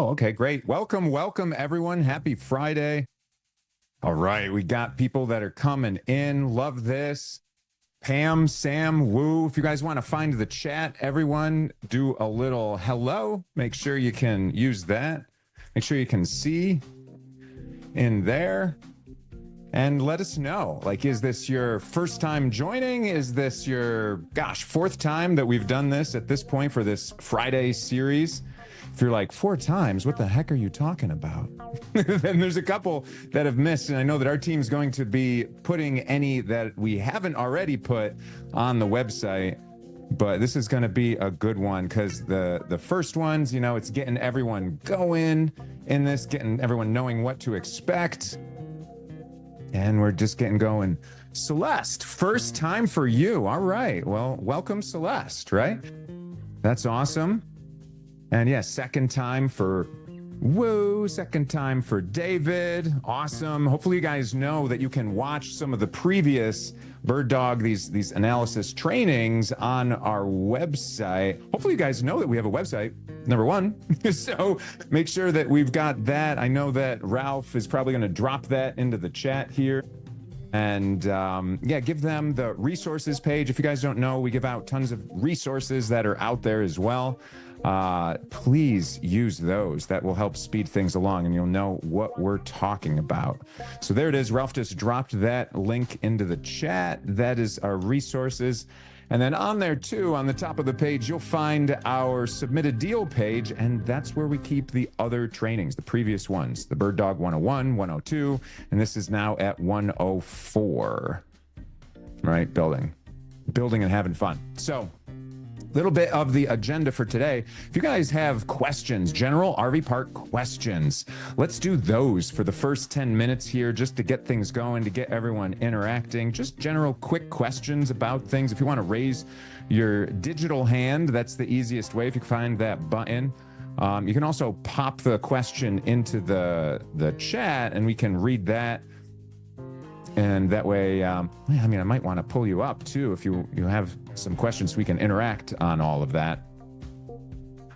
Oh, okay, great. Welcome, everyone. Happy Friday. All right, we got people that are coming in. Love this. Pam, Sam, Woo. If you guys want to find the chat, everyone do a little hello. Make sure you can use that. Make sure you can see in there. And let us know, like, is this your first time joining? Is this your, fourth time that we've done this at this point for this Friday series? If you're like, 4 times, what the heck are you talking about? Then there's a couple that have missed. And I know that our team's going to be putting any that we haven't already put on the website. But this is going to be a good one because the first ones, you know, it's getting everyone going in this, getting everyone knowing what to expect. And we're just getting going. Celeste, first time for you. All right. Well, welcome, Celeste, right? That's awesome. And yeah, second time for Woo, second time for David. Awesome. Hopefully you guys know that you can watch some of the previous Birddog, these analysis trainings on our website. Hopefully you guys know that we have a website, number one. So make sure that we've got that. I know that Ralph is probably going to drop that into the chat here. And yeah, give them the resources page. If you guys don't know, we give out tons of resources that are out there as well. Please use those. That will help speed things along and you'll know what we're talking about. So there it is. Ralph just dropped that link into the chat. That is our resources. And then on there too, on the top of the page, you'll find our submitted deal page. And that's where we keep the other trainings, the previous ones, the Birddog 101, 102, and this is now at 104, right? Building and having fun. So little bit of the agenda for today. If you guys have questions, general RV park questions, let's do those for the first 10 minutes here just to get things going, to get everyone interacting. Just general quick questions about things. If you want to raise your digital hand, that's the easiest way. If you can find that button. You can also pop the question into the chat and we can read that. And that way, I mean, I might want to pull you up too if you have some questions so we can interact on all of that.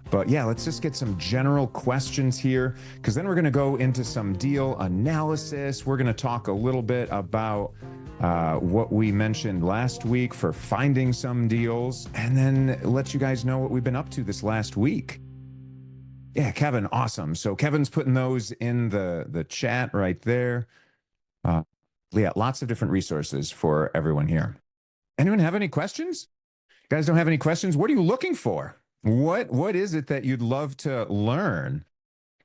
But yeah, let's just get some general questions here because then we're going to go into some deal analysis. We're going to talk a little bit about what we mentioned last week for finding some deals and then let you guys know what we've been up to this last week. Yeah, Kevin, awesome. So Kevin's putting those in the chat right there. Yeah, lots of different resources for everyone here. Anyone have any questions? You guys don't have any questions? What are you looking for? What is it that you'd love to learn?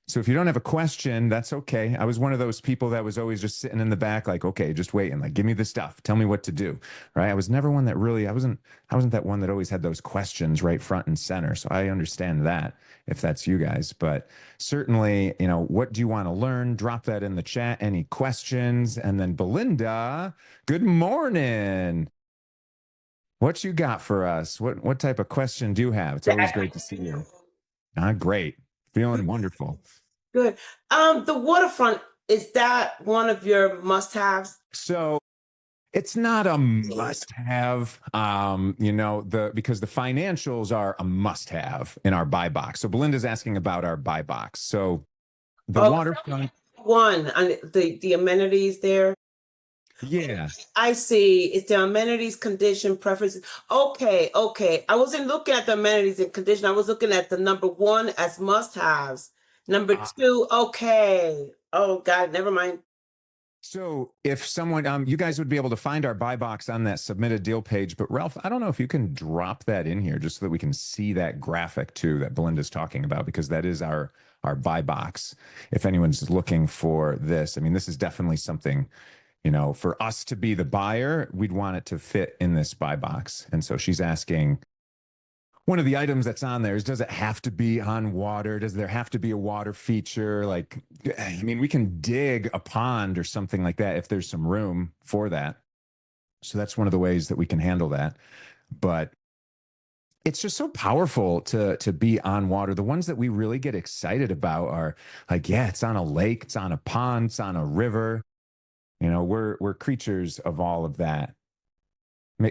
So if you don't have a question, that's okay. I was one of those people that was always just sitting in the back like, okay, just waiting, like, give me the stuff. Tell me what to do, right? I was never one that really, I wasn't that one that always had those questions right front and center. So I understand that if that's you guys, but certainly, you know, what do you want to learn? Drop that in the chat. Any questions? And then Belinda, good morning. What you got for us? What type of question do you have? It's always great to see you. Great. Feeling wonderful. Good. The waterfront, is that one of your must-haves? So it's not a must-have, you know, because the financials are a must-have in our buy box. So Belinda's asking about our buy box. So the waterfront one, the amenities there. Yeah. I see. It's the amenities, condition, preferences. Okay. I wasn't looking at the amenities and condition. I was looking at the number 1 as must-haves. Number 2, okay. Oh, God, never mind. So if someone, you guys would be able to find our buy box on that submitted deal page. But Ralph, I don't know if you can drop that in here just so that we can see that graphic too that Belinda's talking about, because that is our buy box. If anyone's looking for this, I mean, this is definitely something, you know, for us to be the buyer, we'd want it to fit in this buy box. And so she's asking, one of the items that's on there is, does it have to be on water? Does there have to be a water feature? Like, I mean, we can dig a pond or something like that if there's some room for that. So that's one of the ways that we can handle that. But it's just so powerful to be on water. The ones that we really get excited about are like, yeah, it's on a lake, it's on a pond, it's on a river. You know, we're creatures of all of that.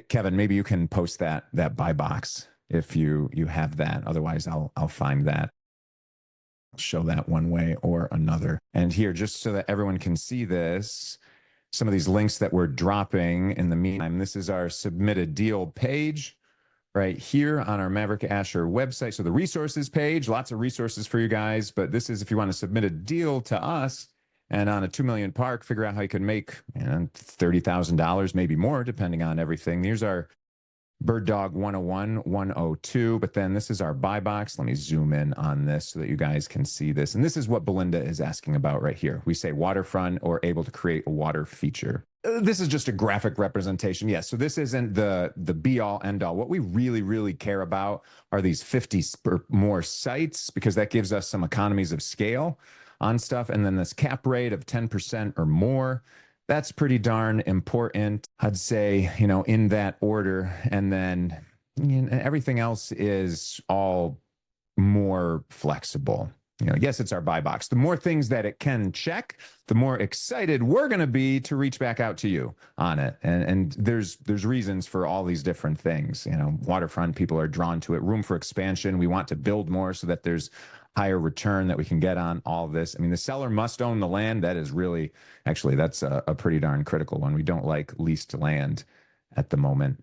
Kevin, maybe you can post that buy box if you have that. Otherwise, I'll find that. show that one way or another. And here, just so that everyone can see this, some of these links that we're dropping in the meantime, this is our submitted deal page right here on our Maverik Asher website. So the resources page, lots of resources for you guys, but this is if you want to submit a deal to us and on a 2 million park, figure out how you can make $30,000, maybe more, depending on everything. Here's our Birddog 101, 102, but then this is our buy box. Let me zoom in on this so that you guys can see this. And this is what Belinda is asking about right here. We say waterfront or able to create a water feature. This is just a graphic representation. Yes, so this isn't the be all end all. What we really, really care about are these 50 or more sites because that gives us some economies of scale on stuff. And then this cap rate of 10% or more. That's pretty darn important, I'd say, in that order. And then everything else is all more flexible. Yes, it's our buy box. The more things that it can check, the more excited we're going to be to reach back out to you on it. And there's reasons for all these different things. Waterfront, people are drawn to it. Room for expansion. We want to build more so that there's higher return that we can get on all this. I mean, the seller must own the land. That is really, actually, that's a pretty darn critical one. We don't like leased land at the moment.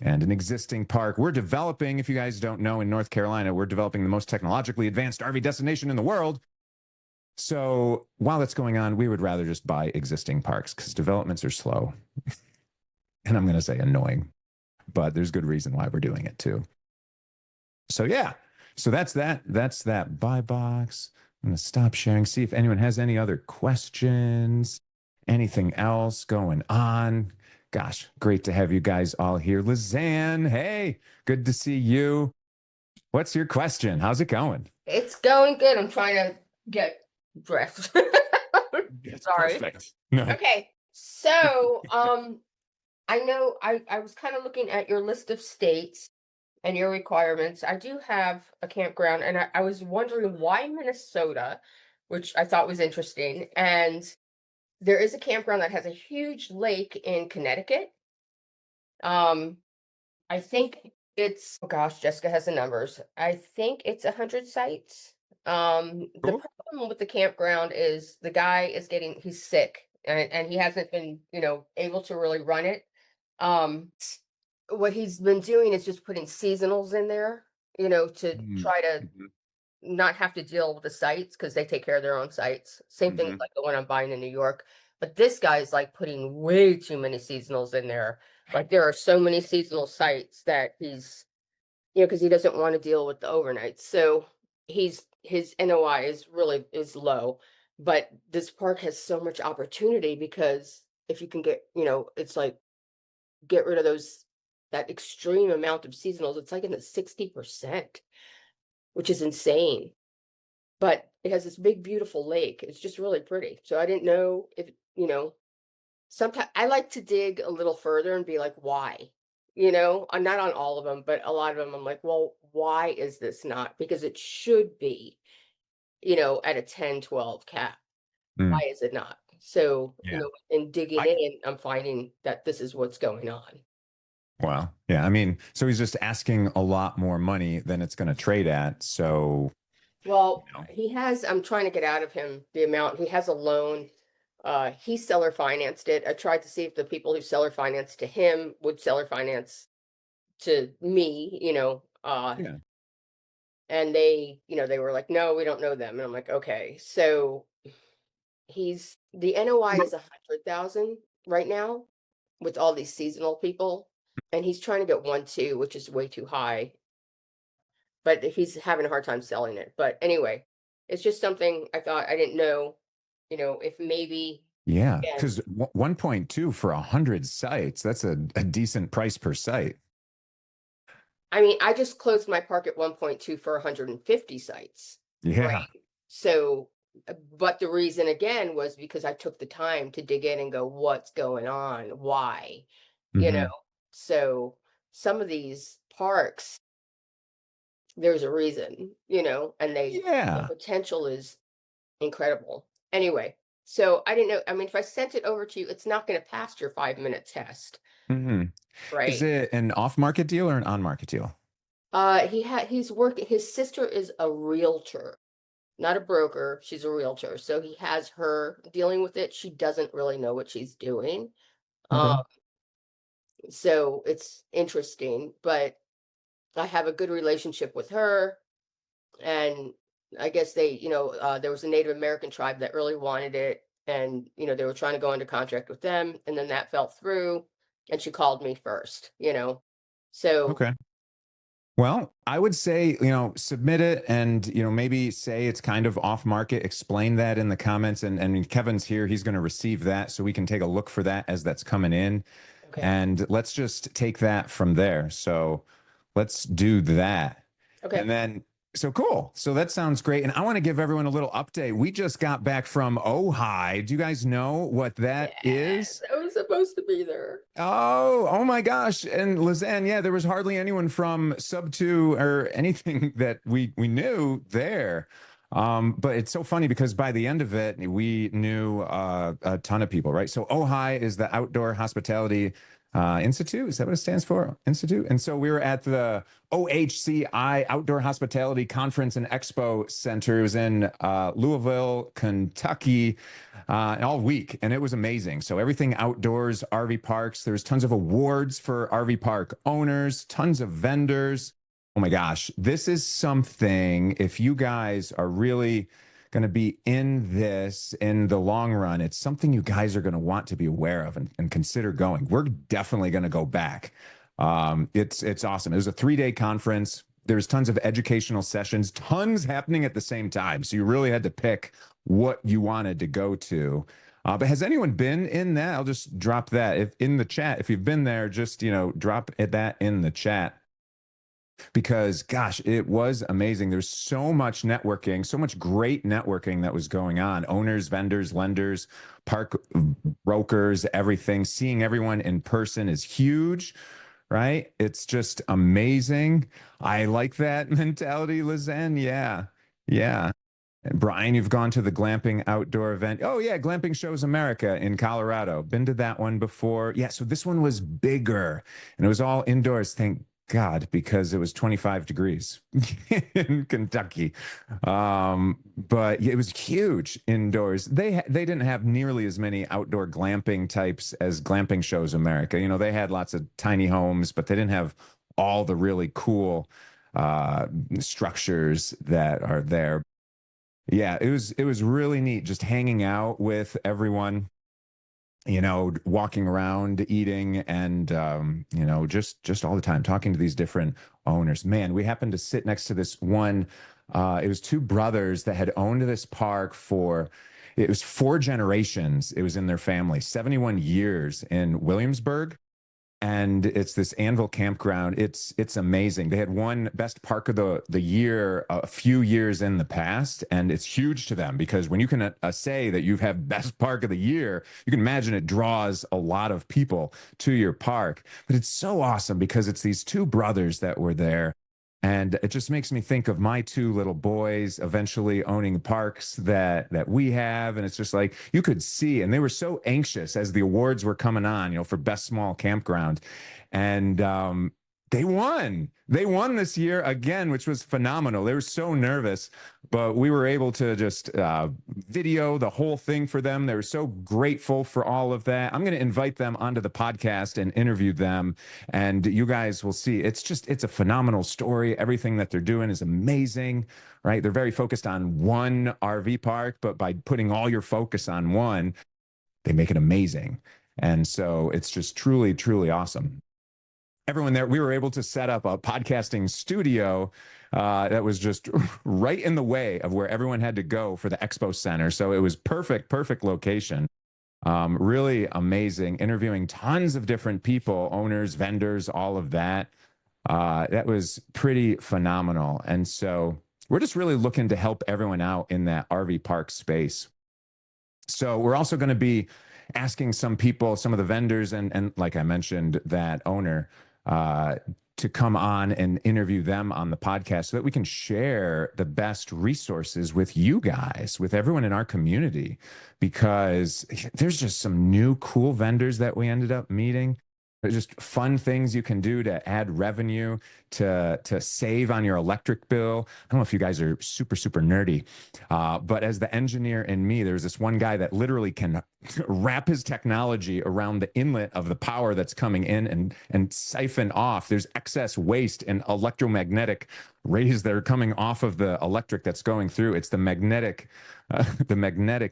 And an existing park. We're developing, if you guys don't know, in North Carolina, we're developing the most technologically advanced RV destination in the world. So while that's going on, we would rather just buy existing parks because developments are slow. And I'm going to say annoying, but there's good reason why we're doing it too. So yeah. So that's that buy box. I'm going to stop sharing, see if anyone has any other questions, anything else going on. Gosh, great to have you guys all here. Lizanne, hey, good to see you. What's your question? How's it going? It's going good. I'm trying to get dressed. Sorry. Perfect. No. Okay. So, I know I was kind of looking at your list of states and your requirements. I do have a campground, and I was wondering why Minnesota, which I thought was interesting. And there is a campground that has a huge lake in Connecticut. I think it's, oh gosh, Jessica has the numbers. I think it's 100 sites. The Cool. problem with the campground is the guy is he's sick and he hasn't been, able to really run it. What he's been doing is just putting seasonals in there, to try to not have to deal with the sites because they take care of their own sites. Same thing with like the one I'm buying in New York. But this guy's like putting way too many seasonals in there. Like there are so many seasonal sites that he's, because he doesn't want to deal with the overnights. So his NOI is low. But this park has so much opportunity because if you can get, it's like get rid of that extreme amount of seasonals, it's like in the 60%, which is insane. But it has this big, beautiful lake. It's just really pretty. So I didn't know if, sometimes I like to dig a little further and be like, why? I'm not on all of them, but a lot of them I'm like, well, why is this not? Because it should be, at a 10, 12 cap. Why is it not? So, Yeah. in digging in, I'm finding that this is what's going on. Wow. Yeah. I mean, so he's just asking a lot more money than it's going to trade at. So, well, I'm trying to get out of him the amount. He has a loan. He seller financed it. I tried to see if the people who seller financed to him would seller finance to me, and they, they were like, no, we don't know them. And I'm like, okay. So the NOI is 100,000 right now with all these seasonal people. And he's trying to get 1.2, which is way too high. But he's having a hard time selling it. But anyway, it's just something I thought I didn't know, if maybe. Yeah, because 1.2 for 100 sites, that's a decent price per site. I mean, I just closed my park at 1.2 for 150 sites. Yeah. Right? So, but the reason again was because I took the time to dig in and go, what's going on? Why? So some of these parks, there's a reason, and the potential is incredible. Anyway, so I didn't know. I mean, if I sent it over to you, it's not going to pass your 5-minute test. Right. Is it an off-market deal or an on-market deal? He's working. His sister is a realtor. not a broker. She's a realtor. So he has her dealing with it. She doesn't really know what she's doing. Okay. Um, so it's interesting, but I have a good relationship with her. And I guess they, there was a Native American tribe that really wanted it. And, they were trying to go under contract with them. And then that fell through. And she called me first. So, Okay. Well, I would say, submit it and, maybe say it's kind of off market. Explain that in the comments. And Kevin's here. He's going to receive that so we can take a look for that as that's coming in. okay. And let's just take that from there. So let's do that. Okay. And then, so cool. So that sounds great. And I want to give everyone a little update. We just got back from Ojai. Do you guys know what that is? I was supposed to be there. Oh my gosh. And Lizanne, yeah, there was hardly anyone from Sub 2 or anything that we knew there. But it's so funny because by the end of it, we knew a ton of people, right? So Ojai is the Outdoor Hospitality Institute. Is that what it stands for? Institute. And so we were at the OHCI Outdoor Hospitality Conference and Expo Center. It was in Louisville, Kentucky, all week, and it was amazing. So everything outdoors, RV parks. There's tons of awards for RV park owners, tons of vendors. Oh my gosh, this is something. If you guys are really going to be in this in the long run, it's something you guys are going to want to be aware of and consider going. We're definitely going to go back. It's awesome. It was a 3-day conference. There's tons of educational sessions, tons happening at the same time. So you really had to pick what you wanted to go to. But has anyone been in that? I'll just drop that if in the chat. If you've been there, just drop that in the chat. Because gosh, it was amazing. There's so much networking, so much great networking that was going on. Owners, vendors, lenders, park brokers, everything. Seeing everyone in person is huge, right? It's just amazing. I like that mentality, Lizanne. Yeah. Yeah. And Brian, you've gone to the glamping outdoor event. Oh yeah, Glamping Shows America in Colorado. Been to that one before. Yeah, so this one was bigger and it was all indoors. Thank God, because it was 25 degrees in Kentucky. But it was huge indoors. They didn't have nearly as many outdoor glamping types as Glamping Shows America. They had lots of tiny homes, but they didn't have all the really cool structures that are there. Yeah, it was really neat just hanging out with everyone, walking around, eating, and just all the time talking to these different owners. Man, we happened to sit next to this one. It was two brothers that had owned this park for it was 4 generations. It was in their family, 71 years in Williamsburg. And it's this Anvil campground. It's amazing. They had won best park of the year a few years in the past, and it's huge to them because when you can say that you've had best park of the year, you can imagine it draws a lot of people to your park. But it's so awesome because it's these two brothers that were there. And it just makes me think of my 2 little boys eventually owning parks that we have. And it's just like you could see, and they were so anxious as the awards were coming on, for best small campground. And they won. They won this year again, which was phenomenal. They were so nervous, but we were able to just video the whole thing for them. They were so grateful for all of that. I'm going to invite them onto the podcast and interview them, and you guys will see. It's a phenomenal story. Everything that they're doing is amazing, right? They're very focused on one RV park, but by putting all your focus on one, they make it amazing. And so it's just truly, truly awesome. Everyone there, we were able to set up a podcasting studio that was just right in the way of where everyone had to go for the expo center. So it was perfect location. Really amazing, interviewing tons of different people, owners, vendors, all of that. That was pretty phenomenal. And so we're just really looking to help everyone out in that RV park space. So we're also going to be asking some people, some of the vendors, and like I mentioned, that owner, to come on and interview them on the podcast so that we can share the best resources with you guys, with everyone in our community, because there's just some new cool vendors that we ended up meeting. There's just fun things you can do to add revenue to save on your electric bill. I don't know if you guys are super, super nerdy, but as the engineer in me, there's this one guy that literally can wrap his technology around the inlet of the power that's coming in and siphon off. There's excess waste and electromagnetic rays that are coming off of the electric that's going through. It's the magnetic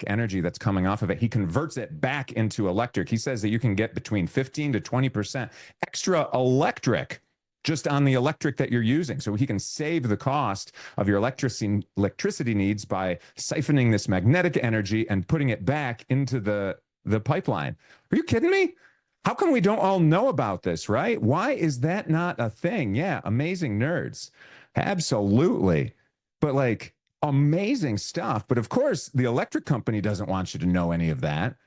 energy that's coming off of it. He converts it back into electric. He says that you can get between 15 to 20% extra electric just on the electric that you're using. So he can save the cost of your electricity needs by siphoning this magnetic energy and putting it back into the pipeline. Are you kidding me? How come we don't all know about this, right? Why is that not a thing? Yeah, amazing nerds. Absolutely. But like amazing stuff. But of course, the electric company doesn't want you to know any of that.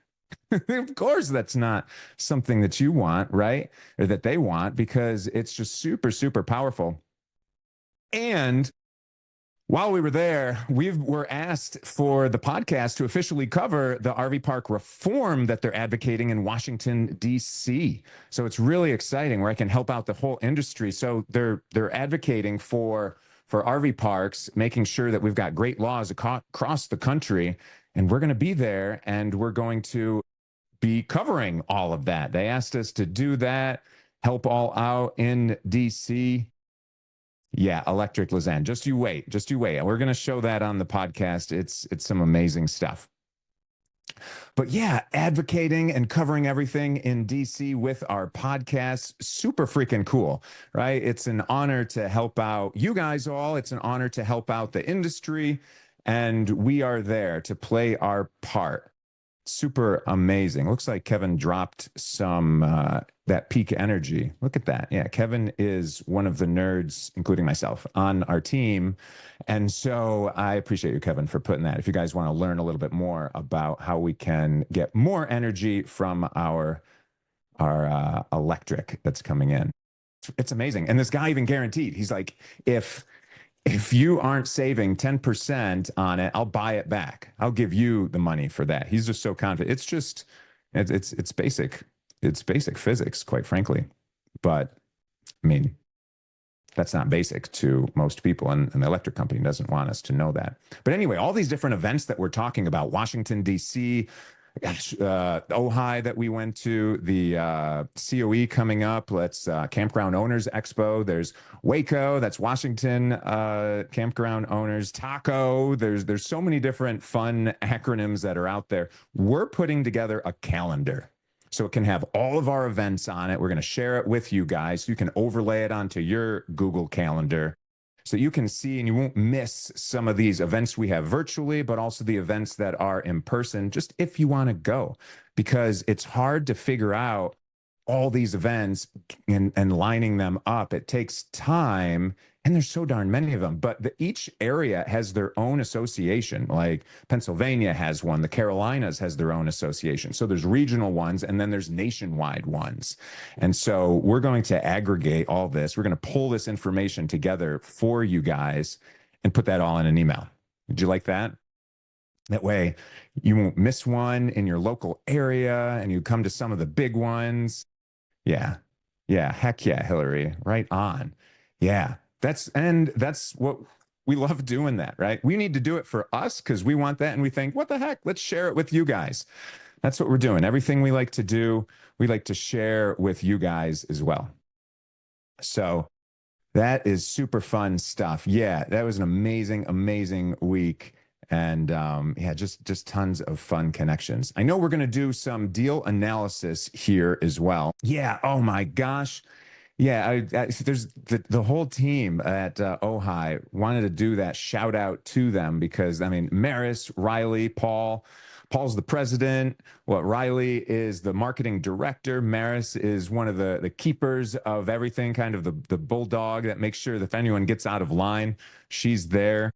Of course, that's not something that you want, right? Or that they want, because it's just super, super powerful. And while we were there, we were asked for the podcast to officially cover the RV park reform that they're advocating in Washington, D.C. So it's really exciting where I can help out the whole industry. So they're advocating for RV parks, making sure that we've got great laws across the country. And we're going to be there, and we're going to be covering all of that. They asked us to do that, help all out in DC. Yeah, electric Lausanne. Just you wait. We're going to show that on the podcast. It's some amazing stuff. But yeah, advocating and covering everything in DC with our podcast, super freaking cool, right? It's an honor to help out you guys all. It's an honor to help out the industry. And we are there to play our part. Super amazing. Looks like Kevin dropped some that peak energy. Look at that. Yeah, Kevin is one of the nerds, including myself, on our team. And so I appreciate you, Kevin, for putting that. If you guys want to learn a little bit more about how we can get more energy from our electric that's coming in, it's amazing. And this guy even guaranteed, he's like, if you aren't saving 10% on it, I'll buy it back. I'll give you the money for that. He's just so confident. It's just, it's basic physics, quite frankly. But I mean, that's not basic to most people, and the electric company doesn't want us to know that. But anyway, all these different events that we're talking about, Washington, D.C., Ojai that we went to, the COE coming up. Let's Campground Owners Expo. There's Waco. That's Washington Campground Owners. Taco. There's so many different fun acronyms that are out there. We're putting together a calendar so it can have all of our events on it. We're going to share it with you guys. You can overlay it onto your Google Calendar, so you can see and you won't miss some of these events we have virtually, but also the events that are in person, just if you want to go, because it's hard to figure out all these events and lining them up. It takes time, and there's so darn many of them, but each area has their own association. Like Pennsylvania has one, the Carolinas has their own association. So there's regional ones, and then there's nationwide ones. And so we're going to aggregate all this. We're going to pull this information together for you guys and put that all in an email. Did you like that? That way you won't miss one in your local area, and you come to some of the big ones. Yeah. Heck yeah, Hillary. Right on. Yeah. That's what we love doing, that, right? We need to do it for us because we want that. And we think, what the heck? Let's share it with you guys. That's what we're doing. Everything we like to do, we like to share with you guys as well. So that is super fun stuff. Yeah, that was an amazing week. And yeah, just tons of fun connections. I know we're going to do some deal analysis here as well. Yeah. Oh my gosh. Yeah, there's the whole team at Ojai wanted to do that shout out to them, because I mean, Maris, Riley, Paul's the president. Riley is the marketing director. Maris is one of the keepers of everything, kind of the bulldog that makes sure that if anyone gets out of line, she's there.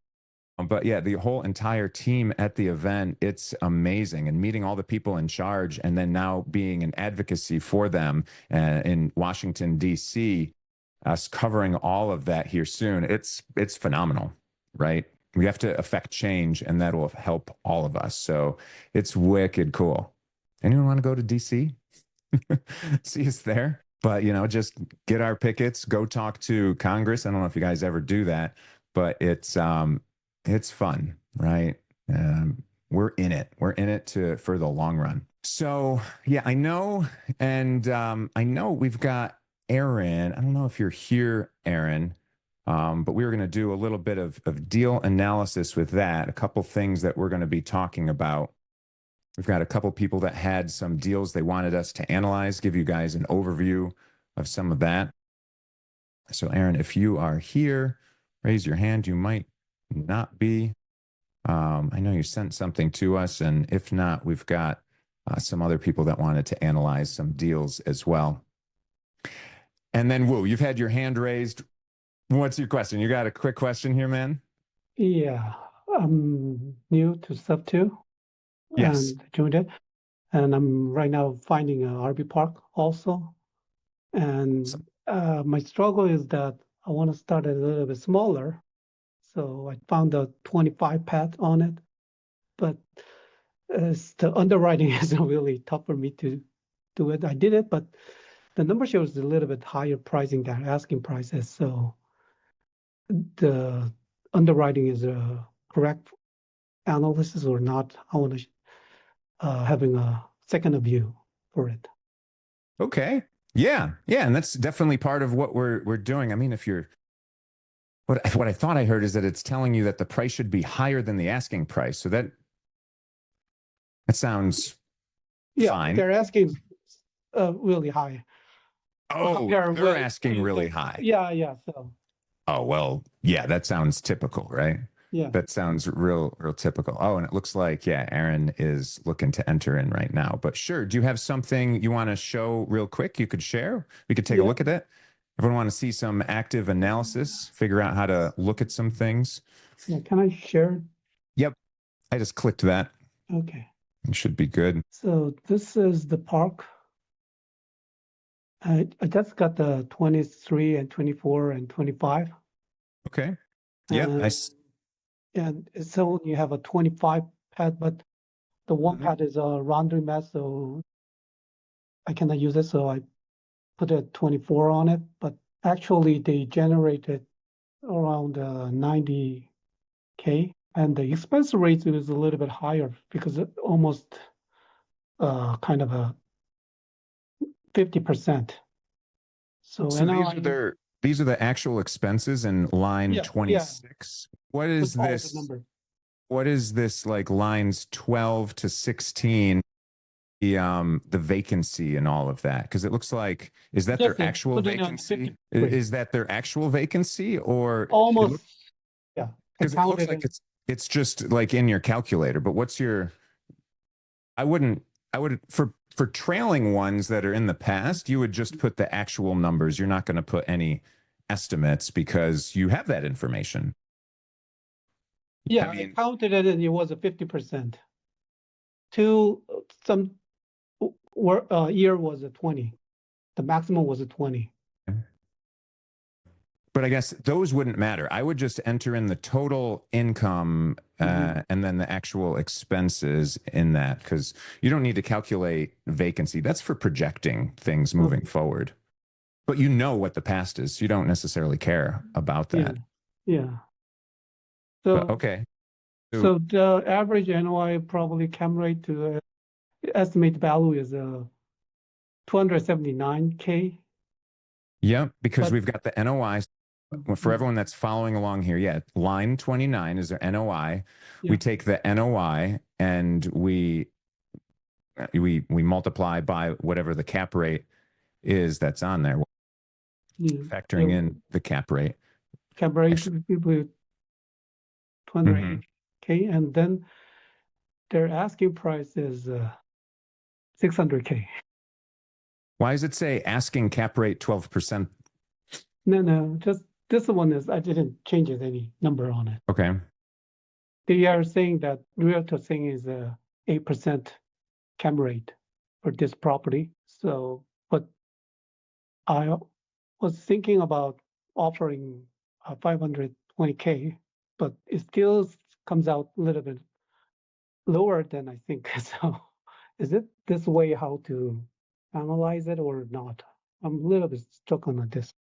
But yeah, the whole entire team at the event, it's amazing. And meeting all the people in charge, and then now being an advocacy for them in Washington, D.C., us covering all of that here soon. It's phenomenal, right? We have to affect change, and that will help all of us. So it's wicked cool. Anyone want to go to D.C.? See us there? But, just get our pickets, go talk to Congress. I don't know if you guys ever do that, but it's fun, right? We're in it. We're in it for the long run. So yeah, I know, and I know we've got Aaron. I don't know if you're here, Aaron, but we were going to do a little bit of deal analysis with that. A couple things that we're going to be talking about. We've got a couple people that had some deals they wanted us to analyze, give you guys an overview of some of that. So Aaron, if you are here, raise your hand. You might not be. I know you sent something to us, and if not, we've got some other people that wanted to analyze some deals as well. And then Wu, you've had your hand raised. What's your question? You got a quick question here, man? Yeah, I'm new to Sub 2 Yes. and joined it. And I'm right now finding a RV park also. And my struggle is that I want to start it a little bit smaller. So I found a 25 pad on it, but the underwriting is really tough for me to do it. I did it, but the number shows a little bit higher pricing than asking prices. So the underwriting is a correct analysis or not. I want to having a second view for it. Okay. Yeah. Yeah. And that's definitely part of what we're doing. I mean, if you're what I thought I heard is that it's telling you that the price should be higher than the asking price. So that sounds fine. They're asking really high. Oh, they're asking really high. Yeah. So. Oh, well, yeah, that sounds typical, right? Yeah. That sounds real typical. Oh, and it looks like, yeah, Aaron is looking to enter in right now. But sure, do you have something you want to show real quick you could share? We could take a look at it. Everyone want to see some active analysis, figure out how to look at some things. Yeah, can I share? Yep. I just clicked that. Okay. It should be good. So this is the park. I just got the 23 and 24 and 25. Okay. Yeah. And so you have a 25 pad, but the one pad is a laundry mat, so I cannot use it. So I put a 24 on it, but actually they generated around 90K, and the expense rate is a little bit higher because it almost kind of a 50%. So these are the actual expenses in line 26. What is this? What is this like lines 12 to 16? The vacancy and all of that, because it looks like, is that their actual vacancy? Is that their actual vacancy, or almost? Because it looks like it's just like in your calculator. But what's your? I would for trailing ones that are in the past, you would just put the actual numbers. You're not going to put any estimates because you have that information. Yeah, I counted it and it was a 50%. To some year was a 20. The maximum was a 20. But I guess those wouldn't matter. I would just enter in the total income and then the actual expenses in that, because you don't need to calculate vacancy. That's for projecting things moving forward. But you know what the past is. So you don't necessarily care about that. Yeah. So okay. So the average NOI probably cam rate to estimate value is 279K. Yeah, because we've got the NOI. For everyone that's following along here, line 29 is their NOI. We take the NOI and we multiply by whatever the cap rate is that's on there, factoring in the cap rate. Cap rate would be 280K, and then their asking price is 600K. Why does it say asking cap rate 12%? No, just this one is, I didn't change any number on it. Okay. They are saying that realtor saying is 8% cam rate for this property. So, but I was thinking about offering 520K, but it still comes out a little bit lower than I think. So is it this way how to analyze it or not? I'm a little bit stuck on this.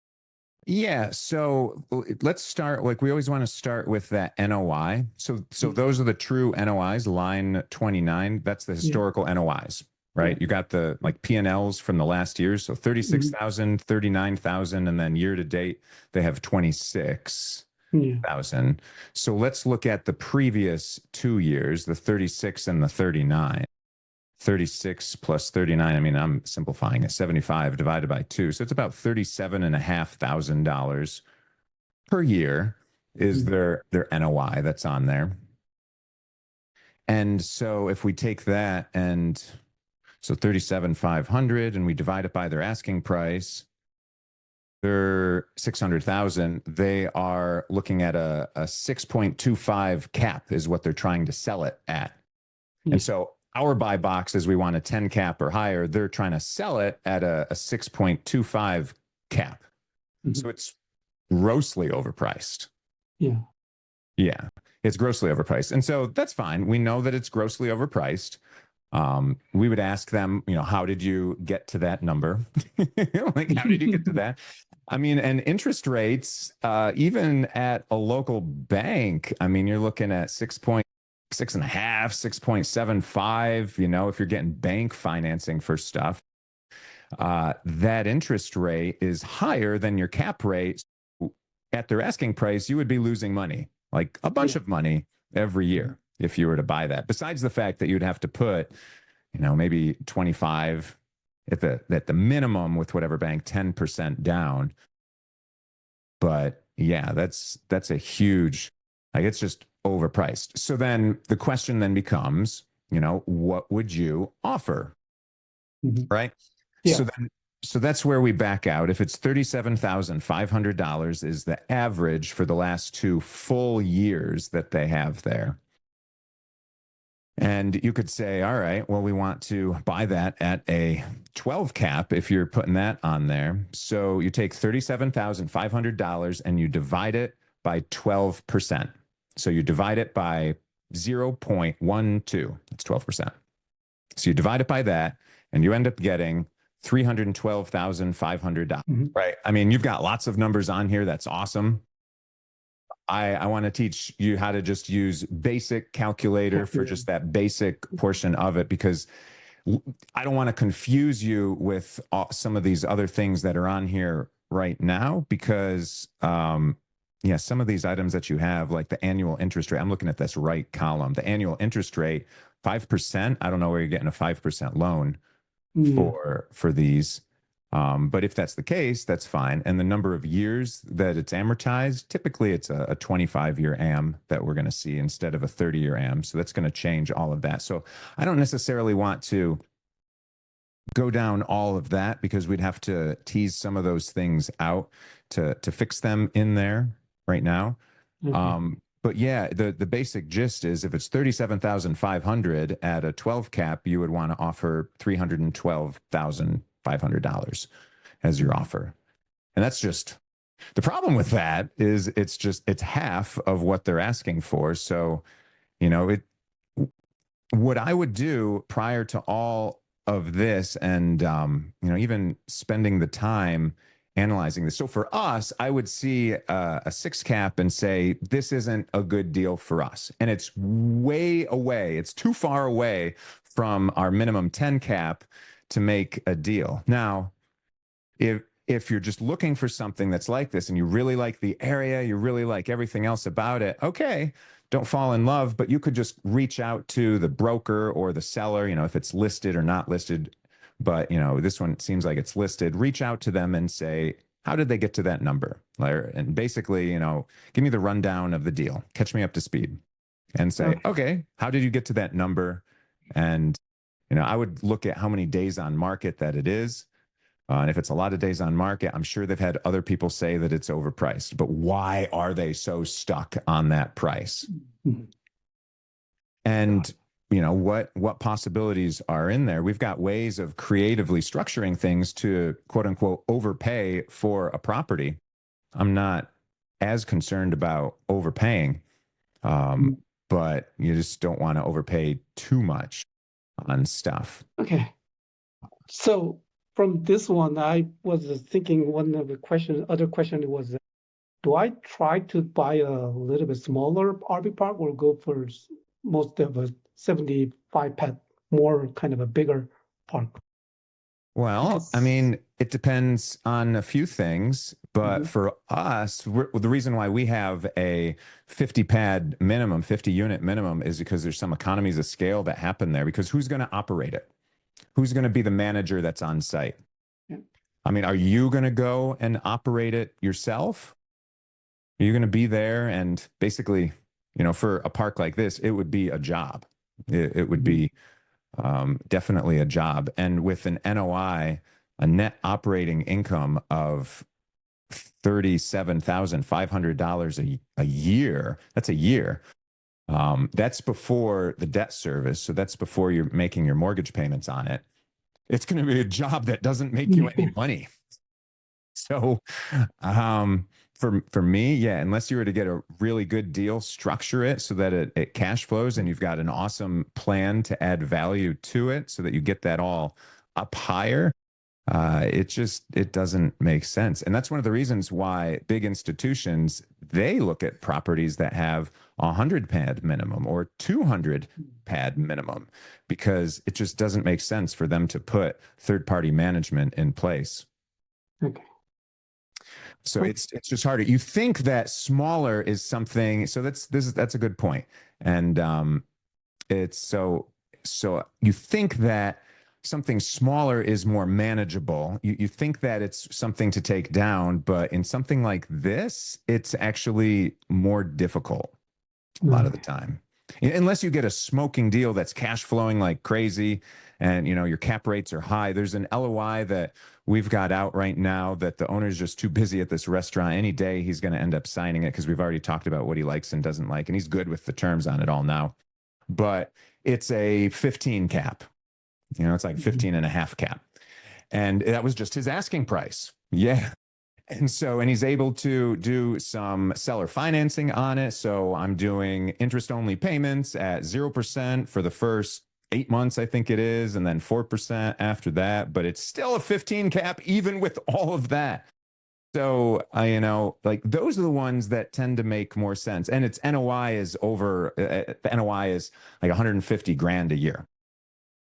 Yeah. So let's start, like we always want to start with that NOI. So those are the true NOIs, line 29. That's the historical NOIs, right? Yeah. You got the like P&Ls from the last year. So 36,000, 39,000, and then year to date, they have 26,000. So let's look at the previous 2 years, the 36 and the 39. 36 plus 39, I mean, I'm simplifying it, 75 divided by 2. So it's about $37,500 per year is their NOI that's on there. And so if we take that and so 37,500 and we divide it by their asking price, they're 600,000. They are looking at a 6.25 cap is what they're trying to sell it at. And so our buy box is we want a 10 cap or higher. They're trying to sell it at a 6.25 cap. So it's grossly overpriced. Yeah. Yeah, it's grossly overpriced. And so that's fine. We know that it's grossly overpriced. We would ask them, you know, how did you get to that number? Like, how did you get to that? I mean, and interest rates, even at a local bank, I mean, you're looking at 6.5, 6.75, you know, if you're getting bank financing for stuff, that interest rate is higher than your cap rate. At their asking price, you would be losing money, like a bunch of money every year if you were to buy that. Besides the fact that you'd have to put, you know, maybe 25 at the minimum with whatever bank, 10% down. But yeah, that's a huge, like, it's just overpriced. So then the question then becomes, you know, what would you offer? Right? Yeah. So that's where we back out. If it's $37,500 is the average for the last 2 full years that they have there. And you could say, all right, well, we want to buy that at a 12 cap if you're putting that on there. So you take $37,500 and you divide it by 12%. So you divide it by 0.12. That's 12%. So you divide it by that and you end up getting $312,500, right? I mean, you've got lots of numbers on here. That's awesome. I want to teach you how to just use basic calculator for just that basic portion of it, because I don't want to confuse you with some of these other things that are on here right now, because yeah, some of these items that you have, like the annual interest rate, I'm looking at this right column, the annual interest rate, 5%. I don't know where you're getting a 5% loan for these. But if that's the case, that's fine. And the number of years that it's amortized, typically it's a 25-year AM that we're going to see instead of a 30-year AM. So that's going to change all of that. So I don't necessarily want to go down all of that, because we'd have to tease some of those things out to fix them in there right now. But yeah, the basic gist is if it's $37,500 at a 12 cap, you would want to offer $312,500 as your offer. And that's just, the problem with that is it's half of what they're asking for. So, you know, what I would do prior to all of this and, you know, even spending the time analyzing this. So for us, I would see a 6 cap and say, this isn't a good deal for us. And it's way away. It's too far away from our minimum 10 cap to make a deal. Now, if you're just looking for something that's like this and you really like the area, you really like everything else about it, okay, don't fall in love, but you could just reach out to the broker or the seller, you know, if it's listed or not listed. But, you know, this one seems like it's listed. Reach out to them and say, how did they get to that number? And basically, you know, give me the rundown of the deal. Catch me up to speed and say, okay, how did you get to that number? And, you know, I would look at how many days on market that it is. And if it's a lot of days on market, I'm sure they've had other people say that it's overpriced. But why are they so stuck on that price? And you know, what possibilities are in there? We've got ways of creatively structuring things to quote unquote overpay for a property. I'm not as concerned about overpaying, but you just don't want to overpay too much on stuff. Okay. So from this one, I was thinking one of the other question was, do I try to buy a little bit smaller RV park or go for most of a 75 pet, more kind of a bigger park? Well, I mean, it depends on a few things, but for us, the reason why we have a 50 pad minimum, 50 unit minimum is because there's some economies of scale that happen there, because who's going to operate it? Who's going to be the manager that's on site? Yeah. I mean, are you going to go and operate it yourself? Are you going to be there? And basically, you know, for a park like this, it would be a job. It would be definitely a job. And with an NOI, a net operating income of $37,500 a year, that's a year. That's before the debt service. So that's before you're making your mortgage payments on it. It's going to be a job that doesn't make you any money. So, for me, yeah, unless you were to get a really good deal, structure it so that it cash flows and you've got an awesome plan to add value to it so that you get that all up higher. It doesn't make sense. And that's one of the reasons why big institutions, they look at properties that have 100 pad minimum or 200 pad minimum, because it just doesn't make sense for them to put third-party management in place. Okay. So it's just harder. You think that smaller is something. So that's a good point. And it's so you think that something smaller is more manageable. You think that it's something to take down, but in something like this, it's actually more difficult a lot of the time. Unless you get a smoking deal that's cash flowing like crazy and, you know, your cap rates are high. There's an LOI that we've got out right now that the owner's just too busy at this restaurant. Any day he's going to end up signing it because we've already talked about what he likes and doesn't like, and he's good with the terms on it all now. But it's a 15 cap. You know, it's like 15 and a half cap. And that was just his asking price. Yeah. And he's able to do some seller financing on it. So I'm doing interest only payments at 0% for the first 8 months, I think it is, and then 4% after that. But it's still a 15 cap, even with all of that. So, you know, like those are the ones that tend to make more sense. And its NOI is the NOI is like 150 grand a year.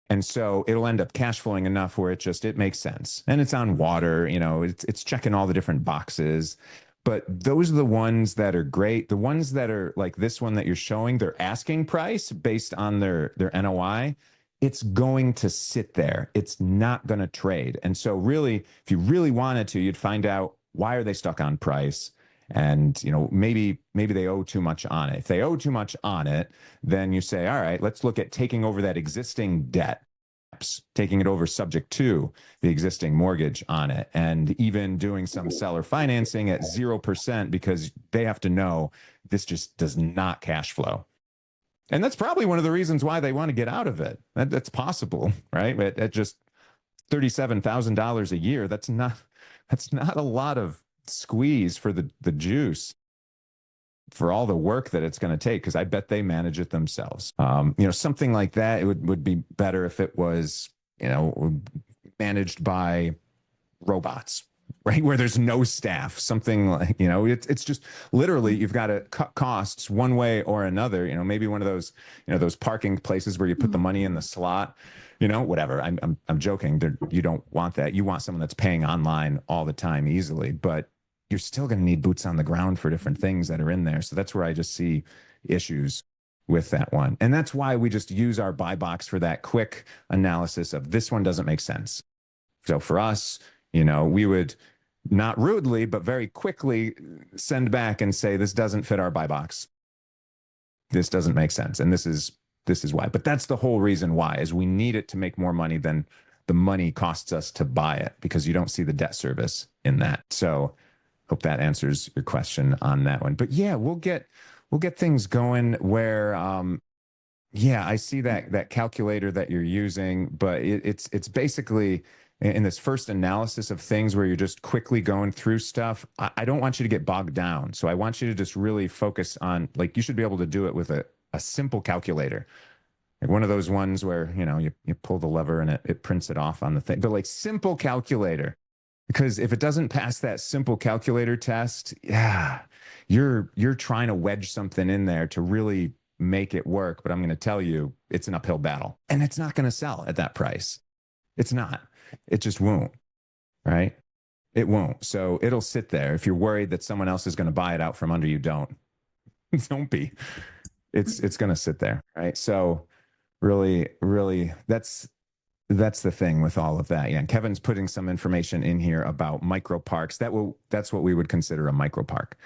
And so it'll end up cash flowing enough where it makes sense. And it's on water, you know, it's checking all the different boxes. But those are the ones that are great. The ones that are like this one that you're showing, their asking price based on their NOI, it's going to sit there. It's not going to trade. And so really, if you really wanted to, you'd find out, why are they stuck on price? And, you know, maybe they owe too much on it. If they owe too much on it, then you say, all right, let's look at taking over that existing debt, taking it over subject to the existing mortgage on it, and even doing some seller financing at 0% because they have to know this just does not cash flow. And that's probably one of the reasons why they want to get out of it. That's possible, right? But at just $37,000 a year, that's not a lot of squeeze for the juice for all the work that it's going to take, because I bet they manage it themselves. You know, something like that, it would be better if it was, you know, managed by robots, right? Where there's no staff, something like, you know, it's just literally you've got to cut costs one way or another. You know, maybe one of those, you know, those parking places where you put the money in the slot, you know, whatever. I'm joking. You don't want that. You want someone that's paying online all the time easily, but you're still going to need boots on the ground for different things that are in there. So that's where I just see issues with that one. And that's why we just use our buy box for that quick analysis of this one doesn't make sense. So for us, you know, we would not rudely, but very quickly send back and say, this doesn't fit our buy box. This doesn't make sense. And this is why. But that's the whole reason why, is we need it to make more money than the money costs us to buy it, because you don't see the debt service in that. So hope that answers your question on that one. But yeah, we'll get things going where, yeah, I see that calculator that you're using, but it's basically in this first analysis of things where you're just quickly going through stuff. I don't want you to get bogged down. So I want you to just really focus on, like, you should be able to do it with a simple calculator. Like one of those ones where, you know, you pull the lever and it prints it off on the thing. But like simple calculator, because if it doesn't pass that simple calculator test, yeah, you're trying to wedge something in there to really make it work. But I'm going to tell you, it's an uphill battle, and it's not going to sell at that price. It's not. It just won't, right? It won't. So it'll sit there. If you're worried that someone else is going to buy it out from under you, don't be. It's going to sit there, right? So really, that's the thing with all of that. Yeah, and Kevin's putting some information in here about micro parks. That's what we would consider a micro park.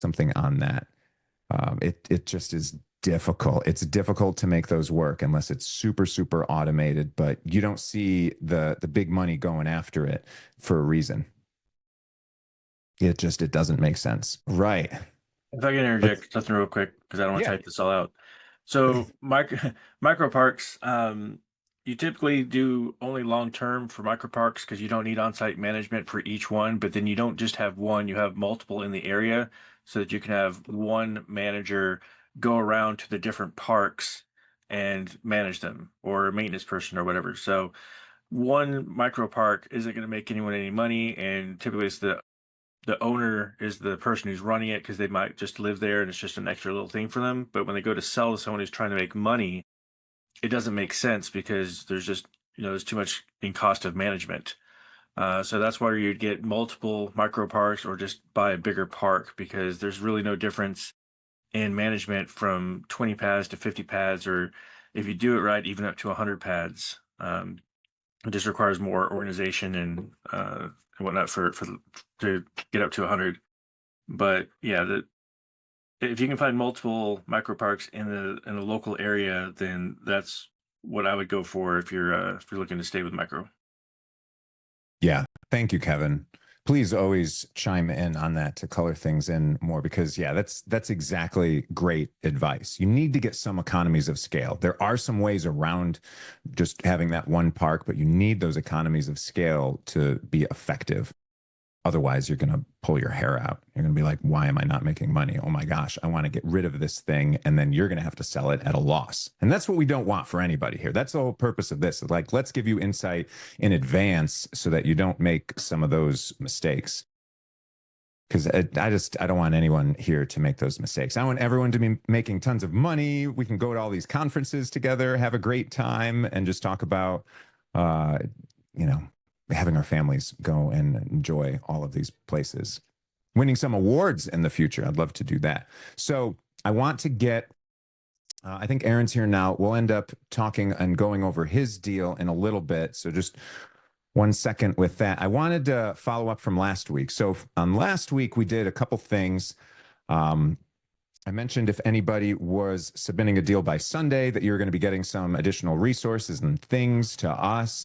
Something on that. It just is difficult. It's difficult to make those work unless it's super automated. But you don't see the big money going after it for a reason. It doesn't make sense, right? If I can interject something real quick, because I don't want to Yeah. type this all out. So micro parks, you typically do only long term for micro parks because you don't need on-site management for each one, but then you don't just have one, you have multiple in the area so that you can have one manager go around to the different parks and manage them, or a maintenance person or whatever. So one micro park isn't going to make anyone any money, and typically it's the owner is the person who's running it because they might just live there and it's just an extra little thing for them. But when they go to sell to someone who's trying to make money, it doesn't make sense because there's just, there's too much in cost of management. So that's why you'd get multiple micro parks or just buy a bigger park, because there's really no difference in management from 20 pads to 50 pads, or if you do it right, even up to 100 pads. It just requires more organization and whatnot to get up to 100. But yeah, if you can find multiple micro parks in the local area, then that's what I would go for if you're looking to stay with micro. Yeah, thank you, Kevin. Please always chime in on that to color things in more, because yeah, that's exactly great advice. You need to get some economies of scale. There are some ways around just having that one park, but you need those economies of scale to be effective. Otherwise, you're going to pull your hair out. You're going to be like, why am I not making money? Oh my gosh, I want to get rid of this thing. And then you're going to have to sell it at a loss. And that's what we don't want for anybody here. That's the whole purpose of this. Like, let's give you insight in advance so that you don't make some of those mistakes. Because I don't want anyone here to make those mistakes. I want everyone to be making tons of money. We can go to all these conferences together, have a great time, and just talk about, having our families go and enjoy all of these places, winning some awards in the future. I'd love to do that. So I want to get, I think Aaron's here now. We'll end up talking and going over his deal in a little bit. So just 1 second with that. I wanted to follow up from last week. So on last week, we did a couple things. I mentioned if anybody was submitting a deal by Sunday that you're going to be getting some additional resources and things to us.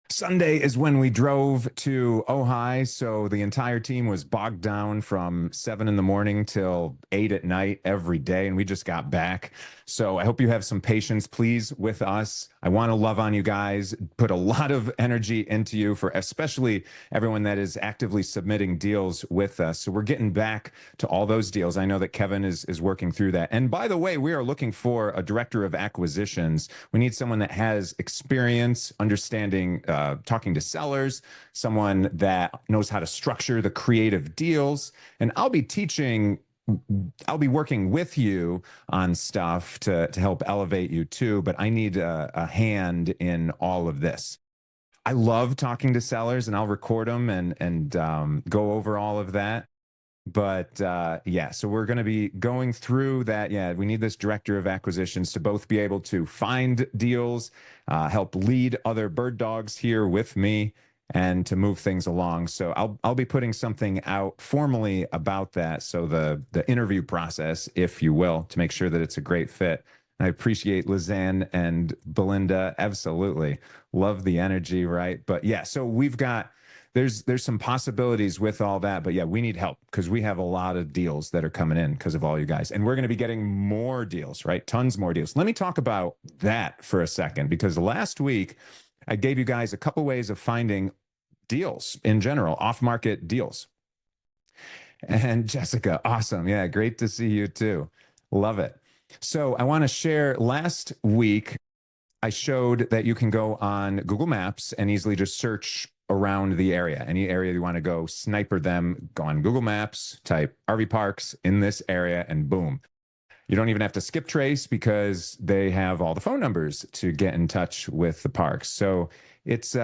Sunday is when we drove to Ojai, so the entire team was bogged down from 7 in the morning till 8 at night every day, and we just got back. So I hope you have some patience, please, with us. I want to love on you guys, put a lot of energy into you, for especially everyone that is actively submitting deals with us. So we're getting back to all those deals. I know that Kevin is working through that. And by the way, we are looking for a director of acquisitions. We need someone that has experience understanding talking to sellers, someone that knows how to structure the creative deals. And I'll be working with you on stuff to help elevate you too, but I need a hand in all of this. I love talking to sellers, and I'll record them and go over all of that. But yeah, so we're going to be going through that. Yeah, we need this director of acquisitions to both be able to find deals, help lead other bird dogs here with me, and to move things along. So I'll be putting something out formally about that. So the interview process, if you will, to make sure that it's a great fit. I appreciate Lizanne and Belinda. Absolutely. Love the energy, right? But yeah, so we've got, there's some possibilities with all that, but yeah, we need help because we have a lot of deals that are coming in because of all you guys. And we're going to be getting more deals, right? Tons more deals. Let me talk about that for a second, because last week I gave you guys a couple ways of finding deals in general, off-market deals. And Jessica, awesome. Yeah, great to see you too. Love it. So I want to share last week, I showed that you can go on Google Maps and easily just search around the area. Any area you want to go sniper them, go on Google Maps, type RV parks in this area, and boom. You don't even have to skip trace because they have all the phone numbers to get in touch with the parks. So it's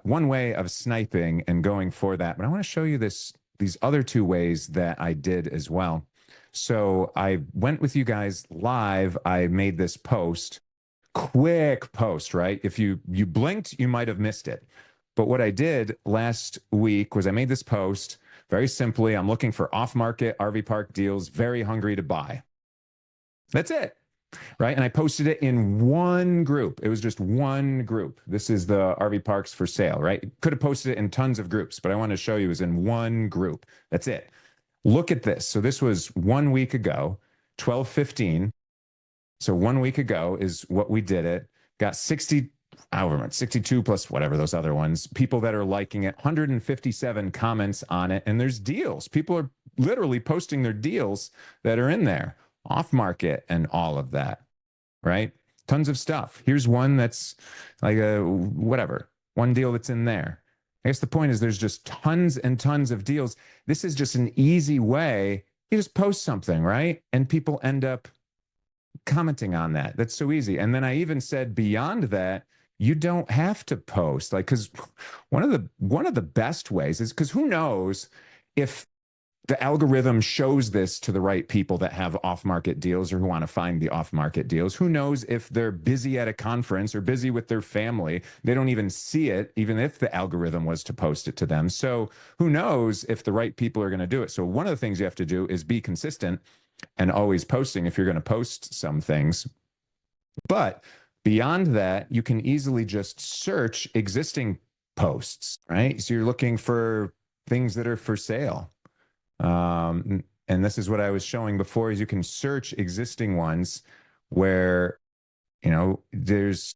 one way of sniping and going for that. But I want to show you these other two ways that I did as well. So I went with you guys live. I made this post, quick post, right? If you blinked, you might have missed it. But what I did last week was I made this post very simply. I'm looking for off-market RV park deals, very hungry to buy. That's it, right? And I posted it in one group. It was just one group. This is the RV parks for sale, right? Could have posted it in tons of groups, but I want to show you it was in one group. That's it. Look at this. So this was 1 week ago, 12/15. So 1 week ago is what we did it. Got 62 plus whatever those other ones, people that are liking it, 157 comments on it, and there's deals. People are literally posting their deals that are in there, off market and all of that, right? Tons of stuff. Here's one that's like one deal that's in there. I guess the point is there's just tons and tons of deals. This is just an easy way. You just post something, right? And people end up commenting on that. That's so easy. And then I even said beyond that, you don't have to post, like, because one of the best ways is, because who knows if the algorithm shows this to the right people that have off-market deals or who want to find the off-market deals. Who knows if they're busy at a conference or busy with their family? They don't even see it, even if the algorithm was to post it to them. So who knows if the right people are going to do it? So one of the things you have to do is be consistent and always posting if you're going to post some things. But beyond that, you can easily just search existing posts, right? So you're looking for things that are for sale. And this is what I was showing before, is you can search existing ones where, there's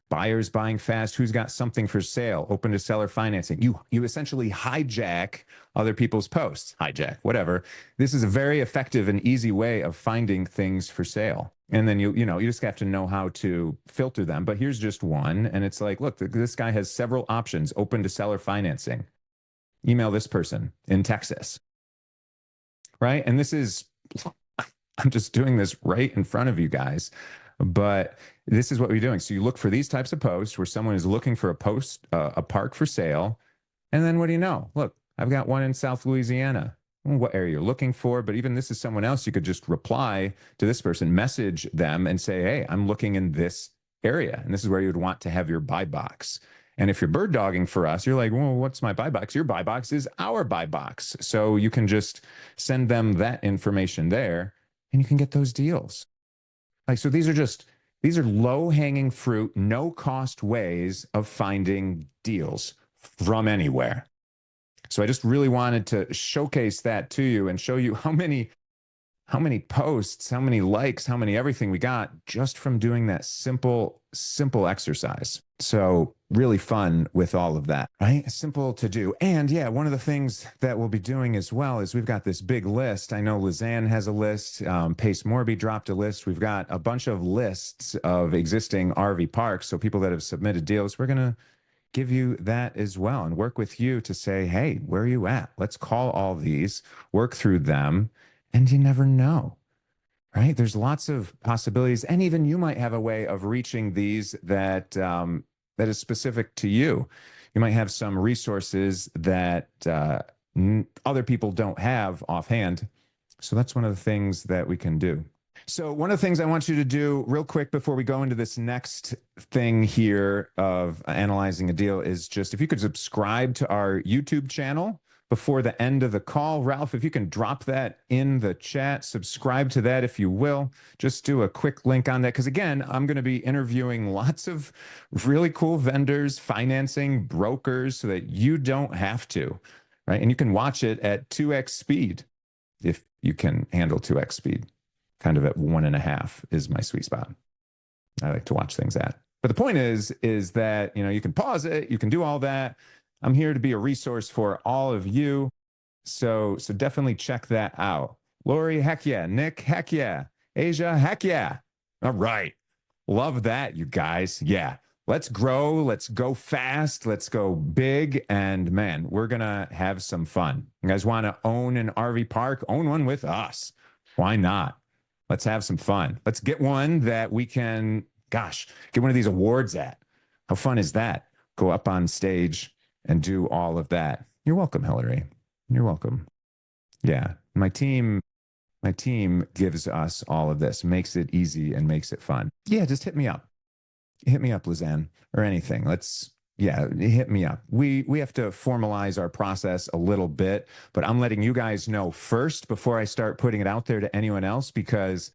buyers buying fast, who's got something for sale, open to seller financing. You essentially hijack other people's posts, whatever. This is a very effective and easy way of finding things for sale. And then you just have to know how to filter them. But here's just one. And it's like, look, this guy has several options, open to seller financing. Email this person in Texas. Right? And this is, I'm just doing this right in front of you guys, but this is what we're doing. So you look for these types of posts where someone is looking for a park for sale. And then what do you know? Look, I've got one in South Louisiana. What area you're looking for, but even this is someone else. You could just reply to this person, message them and say, hey, I'm looking in this area. And this is where you would want to have your buy box. And if you're bird dogging for us, you're like, well, what's my buy box? Your buy box is our buy box. So you can just send them that information there and you can get those deals. Like, so these are low hanging fruit, no cost ways of finding deals from anywhere. So I just really wanted to showcase that to you and show you how many posts, how many likes, how many everything we got just from doing that simple exercise. So really fun with all of that, right? Simple to do. And yeah, one of the things that we'll be doing as well is we've got this big list. I know Lizanne has a list. Pace Morby dropped a list. We've got a bunch of lists of existing RV parks. So people that have submitted deals, we're going to give you that as well and work with you to say, hey, where are you at? Let's call all these, work through them. And you never know, right? There's lots of possibilities. And even you might have a way of reaching these that is specific to you. You might have some resources that other people don't have offhand. So that's one of the things that we can do. So one of the things I want you to do real quick before we go into this next thing here of analyzing a deal is just, if you could subscribe to our YouTube channel before the end of the call. Ralph, if you can drop that in the chat, subscribe to that if you will. Just do a quick link on that. Because again, I'm going to be interviewing lots of really cool vendors, financing, brokers, so that you don't have to, right? And you can watch it at 2x speed if you can handle 2x speed. Kind of at 1.5 is my sweet spot. I like to watch things at. But the point is that, you can pause it, you can do all that. I'm here to be a resource for all of you. So definitely check that out. Lori, heck yeah. Nick, heck yeah. Asia, heck yeah. All right. Love that, you guys. Yeah. Let's grow. Let's go fast. Let's go big. And man, we're going to have some fun. You guys want to own an RV park? Own one with us. Why not? Let's have some fun. Let's get one that we can, gosh, get one of these awards at. How fun is that? Go up on stage and do all of that. You're welcome, Hillary. You're welcome. Yeah. My team gives us all of this, makes it easy and makes it fun. Yeah, just hit me up. Hit me up, Lizanne, or anything. Hit me up. We have to formalize our process a little bit, but I'm letting you guys know first before I start putting it out there to anyone else, because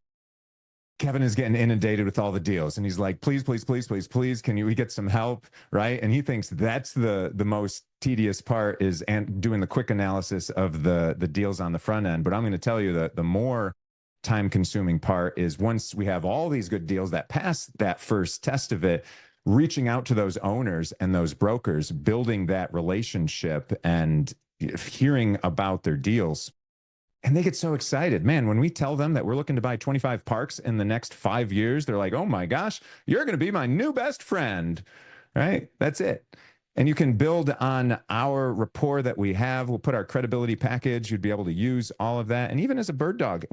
Kevin is getting inundated with all the deals, and he's like, please, can we get some help, right? And he thinks that's the most tedious part, is doing the quick analysis of the deals on the front end. But I'm going to tell you that the more time-consuming part is, once we have all these good deals that pass that first test of it, reaching out to those owners and those brokers, building that relationship and hearing about their deals. And they get so excited, man. When we tell them that we're looking to buy 25 parks in the next 5 years, they're like, oh my gosh, you're going to be my new best friend, right? That's it. And you can build on our rapport that we have. We'll put our credibility package. You'd be able to use all of that. And even as a Birddog,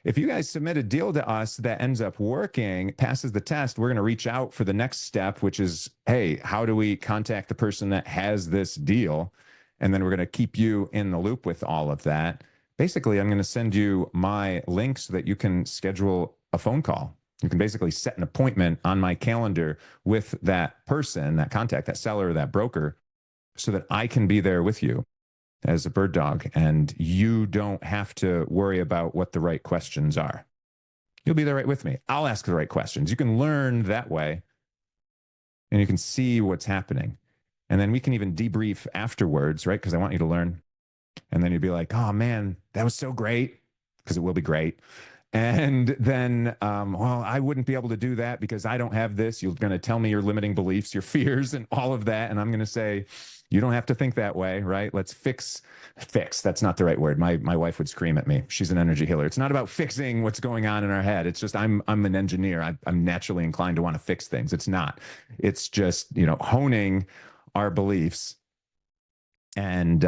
if you guys submit a deal to us that ends up working, passes the test, we're going to reach out for the next step, which is, hey, how do we contact the person that has this deal? And then we're going to keep you in the loop with all of that. Basically, I'm going to send you my link so that you can schedule a phone call. You can basically set an appointment on my calendar with that person, that contact, that seller, that broker, so that I can be there with you as a Birddog, and you don't have to worry about what the right questions are. You'll be there right with me. I'll ask the right questions. You can learn that way, and you can see what's happening. And then we can even debrief afterwards, right? Because I want you to learn. And then you'd be like, oh man, that was so great, because it will be great. And then, well, I wouldn't be able to do that because I don't have this. You're going to tell me your limiting beliefs, your fears, and all of that. And I'm going to say, you don't have to think that way, right? Let's fix. That's not the right word. My wife would scream at me. She's an energy healer. It's not about fixing what's going on in our head. It's just, I'm an engineer. I'm naturally inclined to want to fix things. It's not. It's just, honing our beliefs and,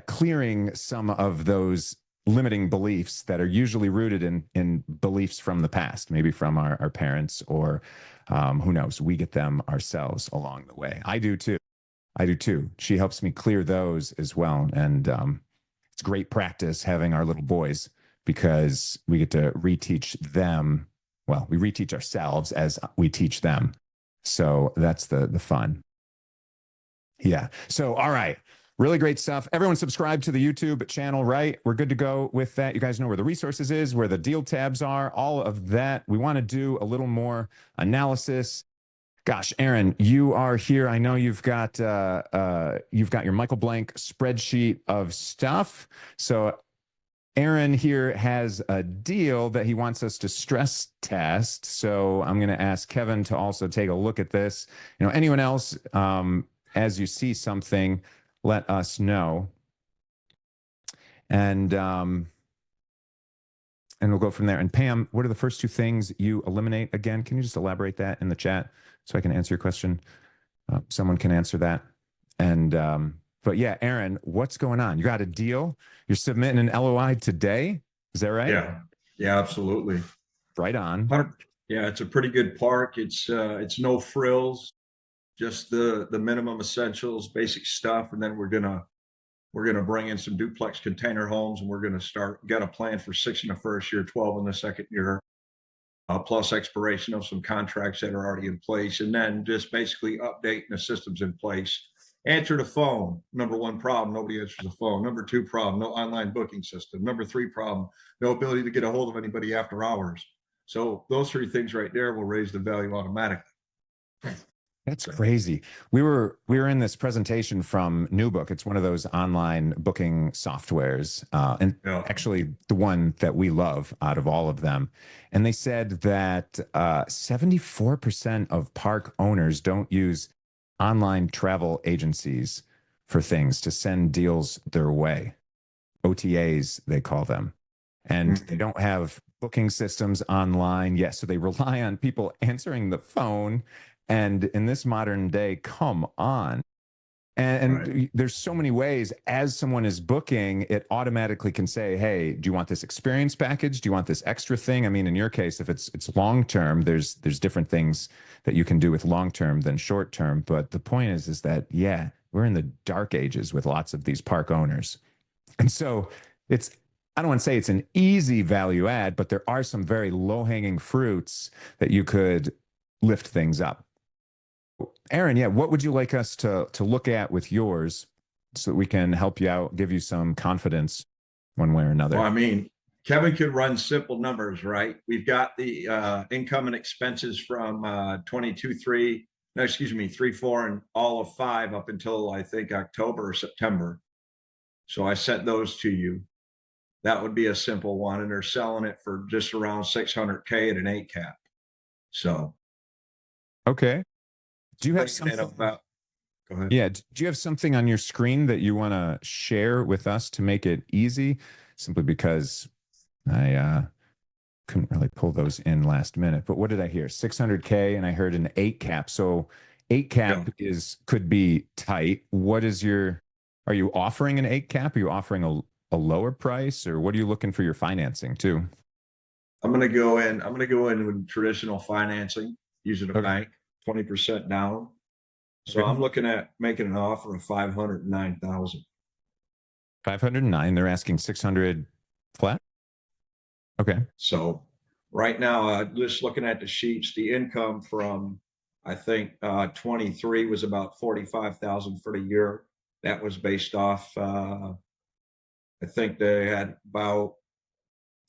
clearing some of those limiting beliefs that are usually rooted in beliefs from the past, maybe from our parents, or who knows, we get them ourselves along the way. I do too. She helps me clear those as well. And it's great practice having our little boys, because we get to reteach them. Well, we reteach ourselves as we teach them. So that's the fun. Yeah. So, all right. Really great stuff. Everyone subscribe to the YouTube channel, right? We're good to go with that. You guys know where the resources is, where the deal tabs are, all of that. We want to do a little more analysis. Gosh, Aaron, you are here. I know you've got your Michael Blank spreadsheet of stuff. So Aaron here has a deal that he wants us to stress test. So I'm going to ask Kevin to also take a look at this. Anyone else, as you see something, let us know. And we'll go from there. And Pam, what are the first two things you eliminate again? Can you just elaborate that in the chat so I can answer your question? Someone can answer that. And but yeah, Aaron, what's going on? You got a deal? You're submitting an LOI today? Is that right? Yeah, absolutely. Right on. Yeah, it's a pretty good park. It's no frills, just the minimum essentials, basic stuff, and then we're gonna bring in some duplex container homes, and we're gonna got a plan for 6 in the first year, 12 in the second year, plus expiration of some contracts that are already in place, and then just basically updating the systems in place. Answer the phone. Number one problem, nobody answers the phone. Number two problem, no online booking system. Number three problem, no ability to get a hold of anybody after hours. So those three things right there will raise the value automatically. That's crazy. We were in this presentation from NewBook. It's one of those online booking softwares, and actually the one that we love out of all of them. And they said that 74% of park owners don't use online travel agencies for things to send deals their way. OTAs, they call them. And they don't have booking systems online. Yes, so they rely on people answering the phone. And in this modern day, come on. And Right. there's so many ways as someone is booking, it automatically can say, hey, do you want this experience package? Do you want this extra thing? I mean, in your case, if it's long term, there's different things that you can do with long term than short term. But the point is that, yeah, we're in the dark ages with lots of these park owners. And so it's, I don't want to say it's an easy value add, but there are some very low hanging fruits that you could lift things up. Aaron, yeah, what would you like us to look at with yours so that we can help you out, give you some confidence one way or another? Well, I mean, Kevin could run simple numbers, right? We've got the income and expenses from 3, 4, and all of 5 up until I think October or September. So I sent those to you. That would be a simple one, and they're selling it for just around 600K at an 8 cap. So, okay. Do you have thinking something? about? Go ahead. Yeah. Do you have something on your screen that you want to share with us to make it easy? Simply because I couldn't really pull those in last minute. But what did I hear? 600K, and I heard an 8 cap. So 8 cap could be tight. What is your? Are you offering an 8 cap? Are you offering a lower price, or what are you looking for your financing too? I'm going to go in. I'm going to go in with traditional financing, using a bank, 20% down. So I'm looking at making an offer of 509,000. 509. They're asking 600 flat. Okay. So right now, just looking at the sheets, the income from I think 23 was about 45,000 for the year. That was based off. I think they had about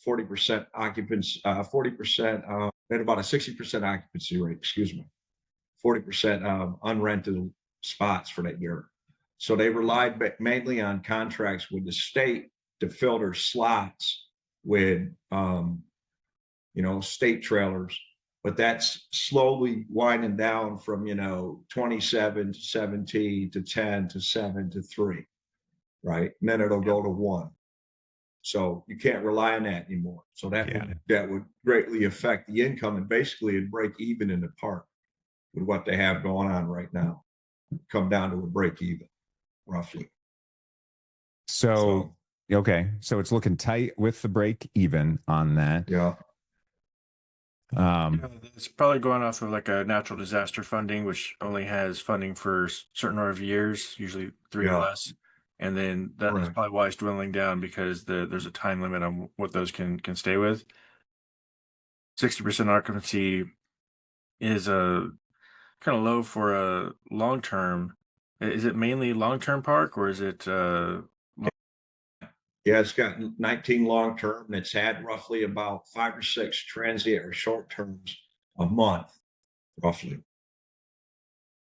40% occupancy, 40%. They had about a 60% occupancy rate. Excuse me, 40% unrented spots for that year. So they relied mainly on contracts with the state to fill their slots with, state trailers. But that's slowly winding down from, 27 to 17 to 10 to 7 to 3, right? And then it'll go to 1. So you can't rely on that anymore. So that would greatly affect the income, and basically it'd break even in the park with what they have going on right now. Come down to a break even, roughly. So okay, so it's looking tight with the break even on that. Yeah. It's probably going off of like a natural disaster funding, which only has funding for a certain number of years, usually 3 or less. And then that's probably why it's dwindling down, because there's a time limit on what those can stay with. 60% occupancy is a kind of low for a long term. Is it mainly long term park, or is it? Yeah, it's got 19 long term, and it's had roughly about 5 or 6 transient or short terms a month, roughly.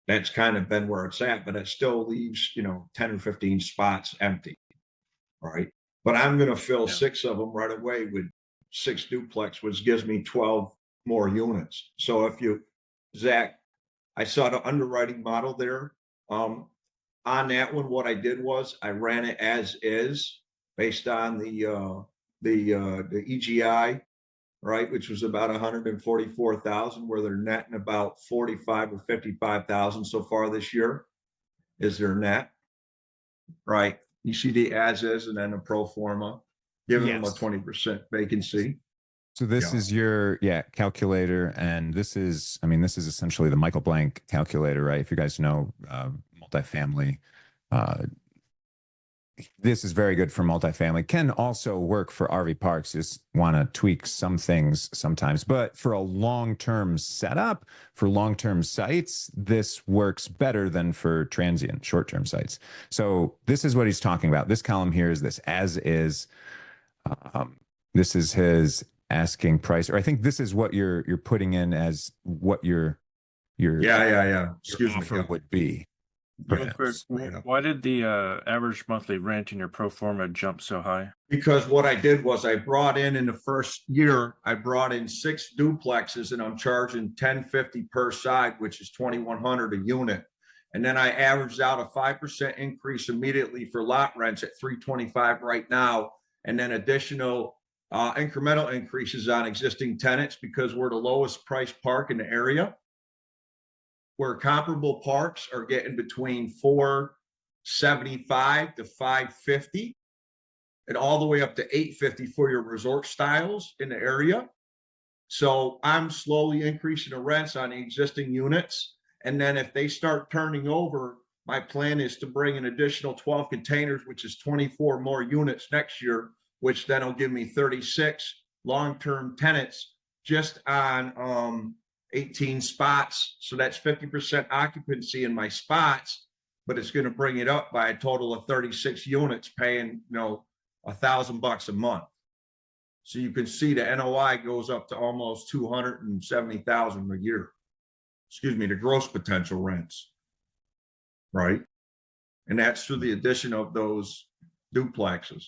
That's kind of been where it's at, but it still leaves 10 or 15 spots empty, right? But I'm going to fill 6 of them right away with 6 duplex, which gives me 12 more units. So if you, Zach, I saw the underwriting model there. On that one, what I did was I ran it as is based on the EGI, right, which was about 144,000, where they're netting about 45 or 55,000 so far this year is their net, right? You see the as is and then a pro forma, giving them a 20% vacancy. So this is your calculator, and this is essentially the Michael Blank calculator, right? If you guys know multifamily, this is very good for multifamily. Can also work for RV parks. Just want to tweak some things sometimes, but for a long-term setup, for long-term sites, this works better than for transient short-term sites. So this is what he's talking about. This column here is this as is. This is his asking price, or I think this is what you're putting in as what your offer would be. Real quick, why did the average monthly rent in your pro forma jump so high? Because what I did was I brought in the first year, I brought in 6 duplexes, and I'm charging $1,050 per side, which is $2,100 a unit. And then I averaged out a 5% increase immediately for lot rents at $325 right now, and then additional incremental increases on existing tenants because we're the lowest price park in the area, where comparable parks are getting between $475 to $550 and all the way up to $850 for your resort styles in the area. So I'm slowly increasing the rents on the existing units. And then if they start turning over, my plan is to bring an additional 12 containers, which is 24 more units next year, which then will give me 36 long-term tenants just on 18 spots. So that's 50% occupancy in my spots, but it's going to bring it up by a total of 36 units paying, $1,000 a month. So you can see the NOI goes up to almost 270,000 a year. Excuse me, the gross potential rents, right? And that's through the addition of those duplexes.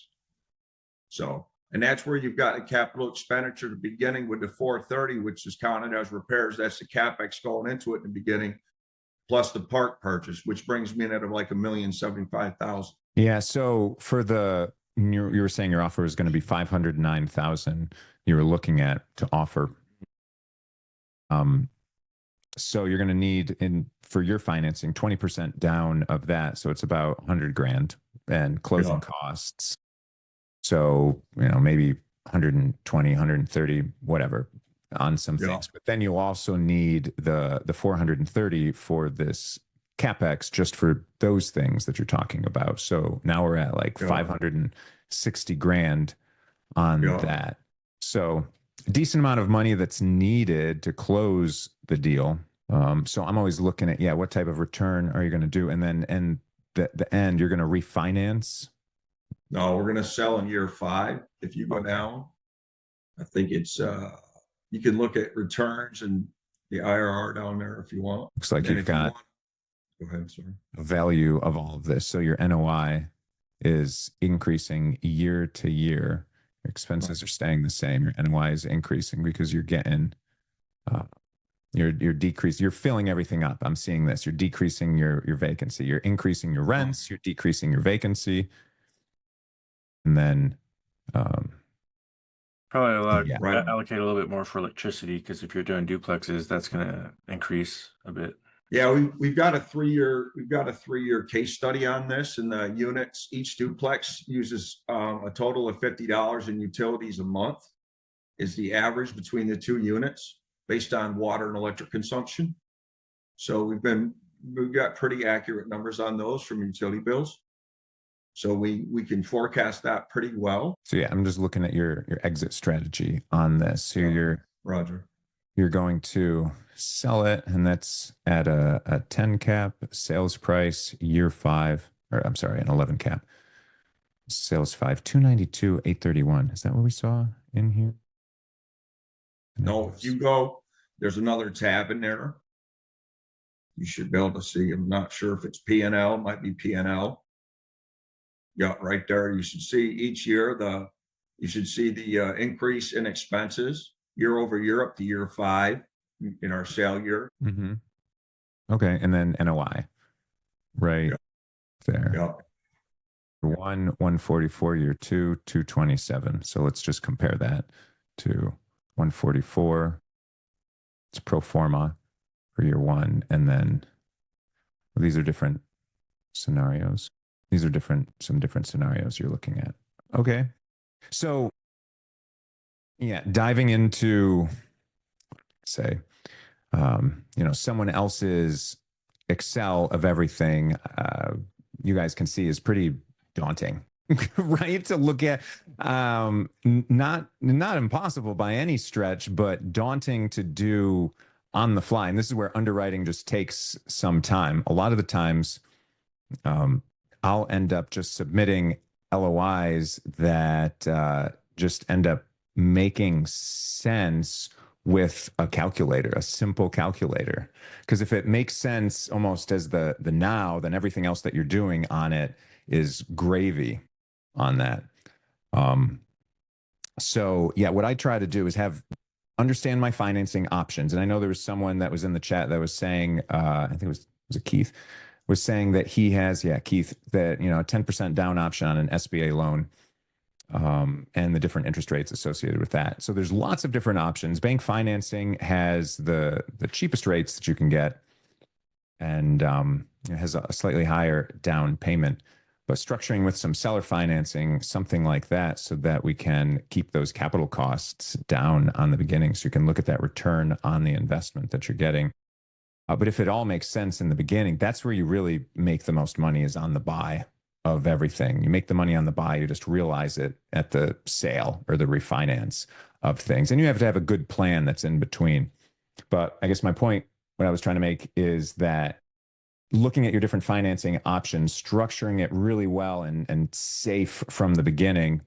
So, and that's where you've got a capital expenditure to beginning with the 430, which is counted as repairs. That's the CapEx going into it in the beginning, plus the park purchase, which brings me in at like $1,075,000. Yeah. So for you were saying your offer is going to be 509,000 you were looking at to offer. So you're going to need for your financing 20% down of that. So it's about 100 grand and closing costs. So, maybe 120, 130, whatever on some things, but then you also need the 430 for this CapEx just for those things that you're talking about. So now we're at like 560 grand on that. So a decent amount of money that's needed to close the deal. So I'm always looking at, what type of return are you going to do? And then, the end, you're going to refinance. No, we're going to sell in year 5. If you go down, I think it's, you can look at returns and the IRR down there if you want. Looks like you've got go ahead, sorry. a value of all of this. So your NOI is increasing year to year. Your expenses are staying the same. Your NOI is increasing because you're getting, you're decreasing, you're filling everything up. I'm seeing this. You're decreasing your vacancy. You're increasing your rents. You're decreasing your vacancy. And then probably allocate a little bit more for electricity, because if you're doing duplexes, that's going to increase a bit. Yeah, we've got a 3-year case study on this, and the units, each duplex uses a total of $50 in utilities a month is the average between the 2 units based on water and electric consumption. So we've got pretty accurate numbers on those from utility bills. So we can forecast that pretty well. So I'm just looking at your exit strategy on this. So you're going to sell it, and that's at a 10 cap sales price, year 5, or I'm sorry, an 11 cap sales 5, 292, 831. Is that what we saw in here? No, if you go, there's another tab in there. You should be able to see. I'm not sure if it's P&L, might be P&L. Yeah, right there. You should see each year you should see the increase in expenses year over year up to year 5 in our sale year. Mm-hmm. Okay, and then NOI, right there. Yeah. 144, year 2, 227. So let's just compare that to 144. It's pro forma for year 1, and then these are different scenarios. These are some different scenarios you're looking at. Okay. So diving into, say, someone else's Excel of everything, you guys can see is pretty daunting, right? To look at, not impossible by any stretch, but daunting to do on the fly. And this is where underwriting just takes some time. A lot of the times, I'll end up just submitting LOIs that just end up making sense with a calculator, a simple calculator. Because if it makes sense almost as the now, then everything else that you're doing on it is gravy on that. So what I try to do is understand my financing options. And I know there was someone that was in the chat that was saying, I think was it Keith? Was saying that he has, Keith, that, a 10% down option on an SBA loan. and the different interest rates associated with that. So there's lots of different options. Bank financing has the cheapest rates that you can get, and it has a slightly higher down payment. But structuring with some seller financing, something like that, so that we can keep those capital costs down on the beginning, so you can look at that return on the investment that you're getting. But if it all makes sense in the beginning, that's where you really make the most money, is on the buy of everything. You make the money on the buy, you just realize it at the sale or the refinance of things. And you have to have a good plan that's in between. But I guess my point, what I was trying to make, is that looking at your different financing options, structuring it really well and safe from the beginning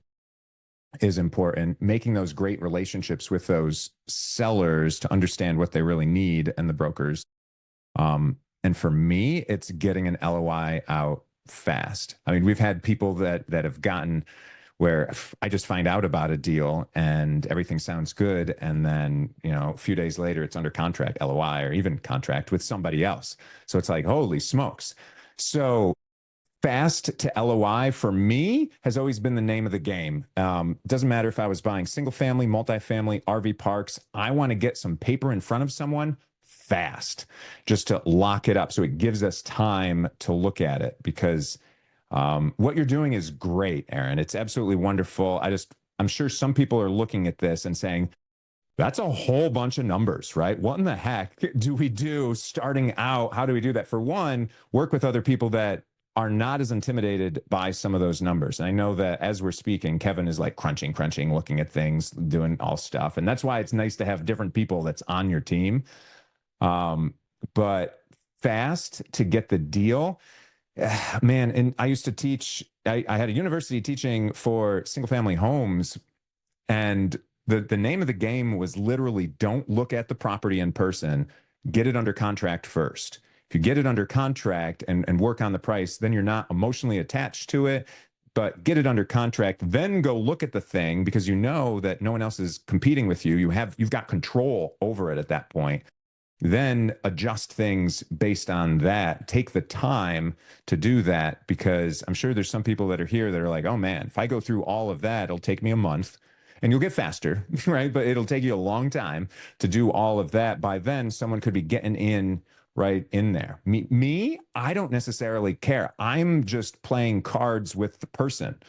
is important. Making those great relationships with those sellers to understand what they really need, and the brokers. And for me, it's getting an LOI out fast. I mean, we've had people that have gotten where I just find out about a deal and everything sounds good, and then, you know, a few days later it's under contract, LOI, or even contract with somebody else. So it's like, holy smokes. So fast to LOI for me has always been the name of the game. Doesn't matter if I was buying single family, multifamily, RV parks. I want to get some paper in front of someone fast, just to lock it up, so it gives us time to look at it. Because what you're doing is great, Aaron. It's absolutely wonderful. I'm sure some people are looking at this and saying, that's a whole bunch of numbers, right? What in the heck do we do starting out? How do we do that? For one, work with other people that are not as intimidated by some of those numbers. And I know that as we're speaking, Kevin is like crunching, looking at things, doing all stuff. And that's why it's nice to have different people that's on your team. But fast to get the deal, man. And I used to teach, I had a university teaching for single family homes, and the name of the game was literally, don't look at the property in person, get it under contract first. If you get it under contract and work on the price, then you're not emotionally attached to it. But get it under contract, then go look at the thing, because you know that no one else is competing with you. You've got control over it at that point. Then adjust things based on that. Take the time to do that, because I'm sure there's some people that are here that are like, oh man, if I go through all of that, it'll take me a month. And you'll get faster, right? But it'll take you a long time to do all of that. By then, someone could be getting in right in there. Me, I don't necessarily care. I'm just playing cards with the person.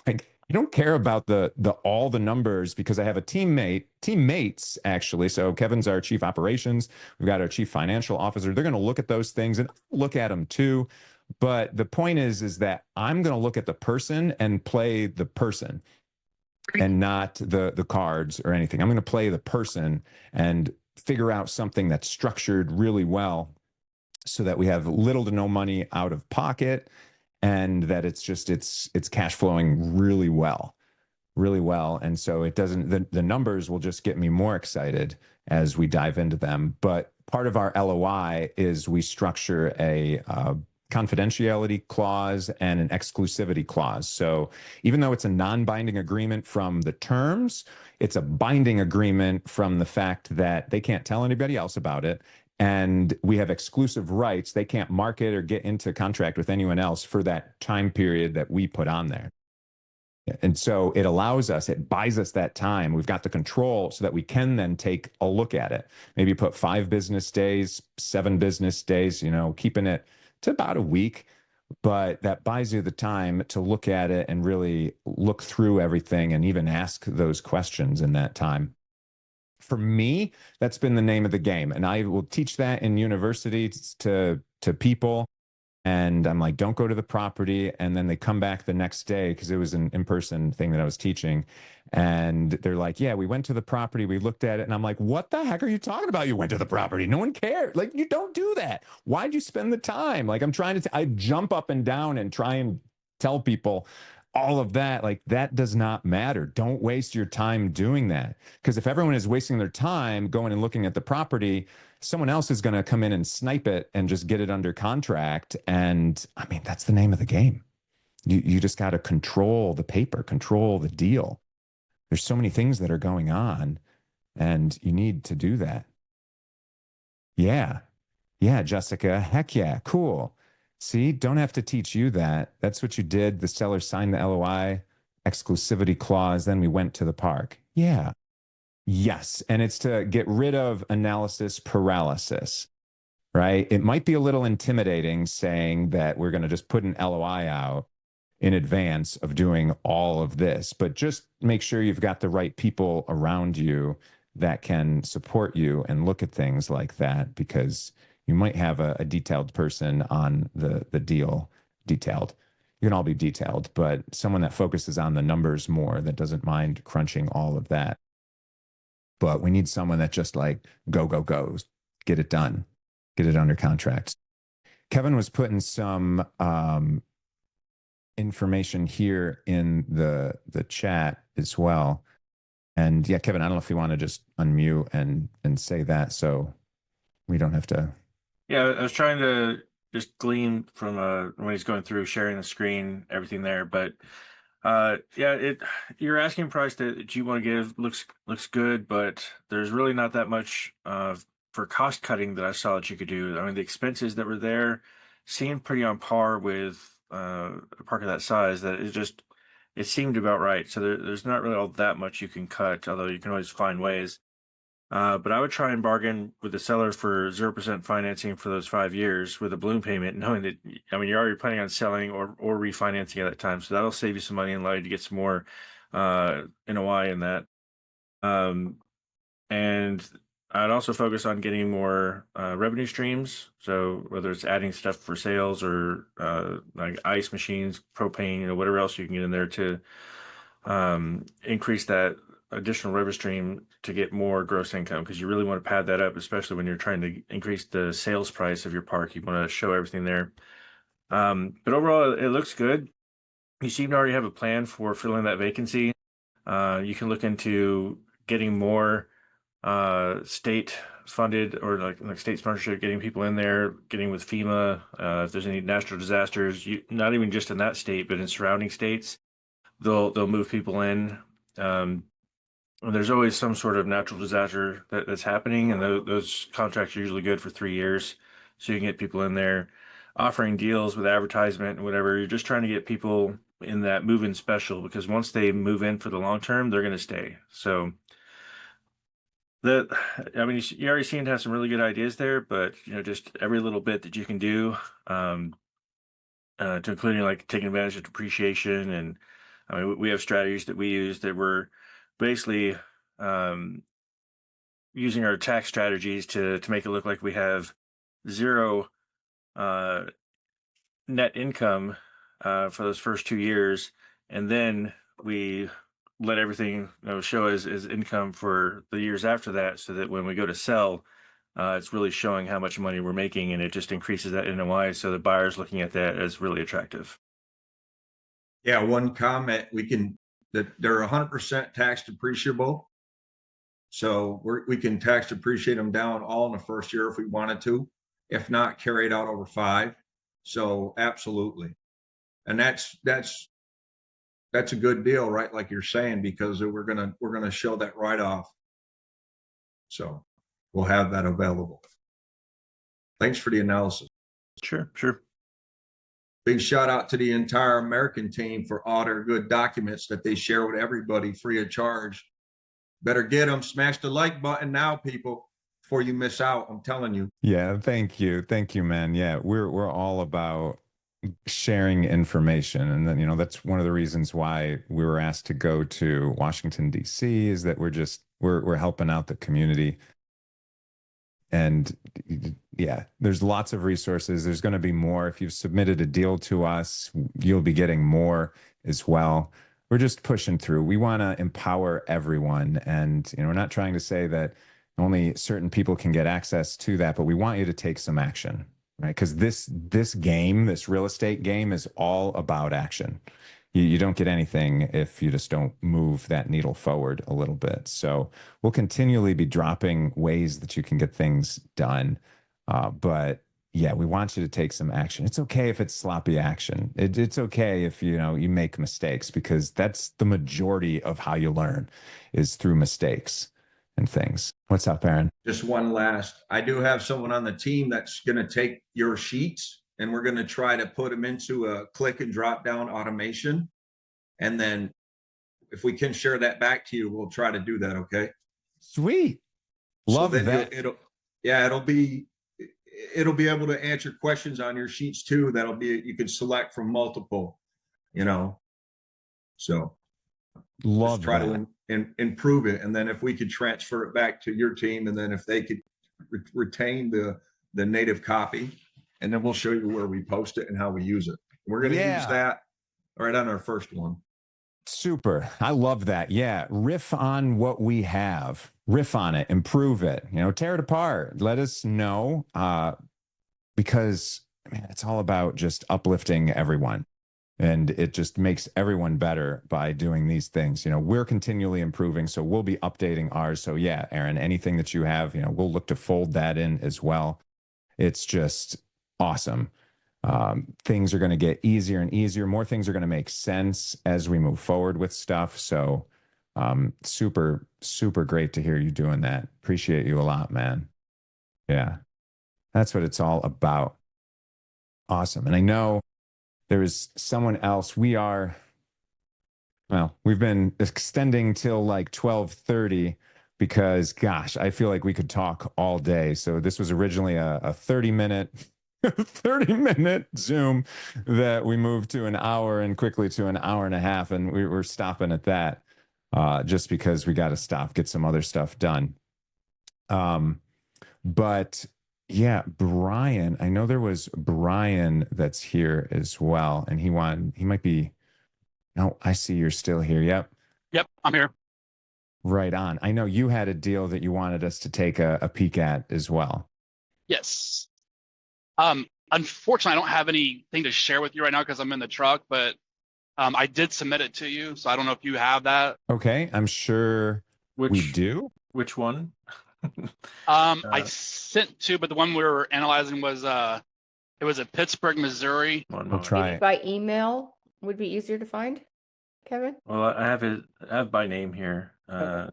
Like, I don't care about the all the numbers, because I have a teammates actually. So Kevin's our chief operations. We've got our chief financial officer. They're going to look at those things and look at them too. But the point is that I'm going to look at the person and play the person, and not the cards or anything. I'm going to play the person and figure out something that's structured really well, so that we have little to no money out of pocket, and that it's cash flowing really well. And so it doesn't, the numbers will just get me more excited as we dive into them. But part of our LOI is we structure a confidentiality clause and an exclusivity clause. So even though it's a non-binding agreement from the terms, it's a binding agreement from the fact that they can't tell anybody else about it. And we have exclusive rights. They can't market or get into contract with anyone else for that time period that we put on there. And so it allows us, it buys us that time. We've got the control so that we can then take a look at it. Maybe put 5 business days, 7 business days, keeping it to about a week. But that buys you the time to look at it and really look through everything, and even ask those questions in that time. For me, that's been the name of the game. And I will teach that in universities to people. And I'm like, don't go to the property. And then they come back the next day, because it was an in-person thing that I was teaching. And they're like, yeah, we went to the property, we looked at it. And I'm like, what the heck are you talking about? You went to the property. No one cared. Like, you don't do that. Why'd you spend the time? Like, I'm trying to, I jump up and down and try and tell people all of that. Like, that does not matter. Don't waste your time doing that. Because if everyone is wasting their time going and looking at the property, someone else is going to come in and snipe it and just get it under contract. And I mean, that's the name of the game. You just got to control the paper, control the deal. There's so many things that are going on, and you need to do that. Yeah, Jessica. Heck yeah. Cool. See, don't have to teach you that. That's what you did. The seller signed the LOI. exclusivity clause. Then we went to the park. Yeah. Yes. And it's to get rid of analysis paralysis, right? It might be a little intimidating saying that we're going to just put an LOI out in advance of doing all of this, but just make sure you've got the right people around you that can support you and look at things like that, because you might have a detailed person on the deal. Detailed. You can all be detailed, but someone that focuses on the numbers more, that doesn't mind crunching all of that. But we need someone that just like go, get it done, get it under contract. Kevin was putting some information here in the chat as well. And yeah, Kevin, I don't know if you want to just unmute and say that so we don't have to. Yeah, I was trying to just glean from when he's going through sharing the screen, everything there. But yeah, your asking price that you want to give looks good, but there's really not that much for cost cutting that I saw that you could do. I mean, the expenses that were there seemed pretty on par with a park of that size. That it seemed about right. So there's not really all that much you can cut, although you can always find ways. But I would try and bargain with the seller for 0% financing for those 5 years with a balloon payment, knowing that, I mean, you're already planning on selling or refinancing at that time. So that'll save you some money and allow you to get some more NOI in that. And I'd also focus on getting more revenue streams. So whether it's adding stuff for sales or like ice machines, propane, whatever else you can get in there to increase that additional revenue stream to get more gross income, because you really want to pad that up, especially when you're trying to increase the sales price of your park. You want to show everything there. But overall, it looks good. You seem to already have a plan for filling that vacancy. You can look into getting more state funded or like state sponsorship, getting people in there, getting with FEMA. If there's any natural disasters, not even just in that state, but in surrounding states, they'll move people in. There's always some sort of natural disaster that's happening, and those contracts are usually good for 3 years. So you can get people in there, offering deals with advertisement and whatever. You're just trying to get people in that move-in special, because once they move in for the long term, they're going to stay. So I mean, you already seem to have some really good ideas there, but just every little bit that you can do, to including like taking advantage of depreciation. And I mean, we have strategies that we use that we're basically using our tax strategies to make it look like we have zero net income for those first 2 years, and then we let everything show as income for the years after that, so that when we go to sell, it's really showing how much money we're making, and it just increases that NOI, so the buyer's looking at that as really attractive. Yeah, one comment, that they're 100% tax depreciable. So we can tax depreciate them down all in the first year if we wanted to, if not carry it out over 5. So absolutely. And that's a good deal, right? Like you're saying, because we're gonna show that write-off. So we'll have that available. Thanks for the analysis. Sure. Big shout out to the entire American team for all their good documents that they share with everybody free of charge. Better get them. Smash the like button now, people, before you miss out. I'm telling you. Yeah, thank you, man. Yeah, we're all about sharing information, and then that's one of the reasons why we were asked to go to Washington D.C. is that we're helping out the community. And yeah, there's lots of resources. There's going to be more. If you've submitted a deal to us, you'll be getting more as well. We're just pushing through. We want to empower everyone. And, we're not trying to say that only certain people can get access to that, but we want you to take some action, right? Because this game, this real estate game, is all about action. You don't get anything if you just don't move that needle forward a little bit. So we'll continually be dropping ways that you can get things done. But yeah, we want you to take some action. It's okay if it's sloppy action. It's okay if you make mistakes, because that's the majority of how you learn, is through mistakes and things. What's up, Aaron? Just one last. I do have someone on the team that's going to take your sheets, and we're going to try to put them into a click and drop down automation. And then if we can share that back to you, we'll try to do that. Okay. Sweet. So Love then that. it'll be able to answer questions on your sheets too. That'll be, you can select from multiple, you know, so Love just try that. to improve it. And then if we could transfer it back to your team, and then if they could retain the native copy, and then we'll show you where we post it and how we use it. We're going to use that right on our first one. Super. I love that. Yeah. Riff on what we have, riff on it, improve it, you know, tear it apart. Let us know, because man, it's all about just uplifting everyone. And it just makes everyone better by doing these things. You know, we're continually improving, so we'll be updating ours. So yeah, Aaron, anything that you have, you know, we'll look to fold that in as well. It's just awesome. Things are going to get easier and easier. More things are going to make sense as we move forward with stuff. So super, super great to hear you doing that. Appreciate you a lot, man. Yeah, that's what it's all about. Awesome. And I know there is someone else. We've been extending till like 12:30 because gosh, I feel like we could talk all day. So this was originally a 30-minute 30-minute Zoom that we moved to an hour and quickly to an hour and a half. And we're stopping at that just because we got to stop, get some other stuff done. But yeah, Brian, I know there was Brian that's here as well. And he might be, no, I see you're still here. Yep, I'm here. Right on. I know you had a deal that you wanted us to take a peek at as well. Yes. Unfortunately, I don't have anything to share with you right now because I'm in the truck, but I did submit it to you, so I don't know if you have that. Okay, I'm sure we do. Which one? I sent two, but the one we were analyzing was it was at Pittsburgh, Missouri. We'll try Maybe it. by email would be easier to find, Kevin. Well, I have by name here. Okay.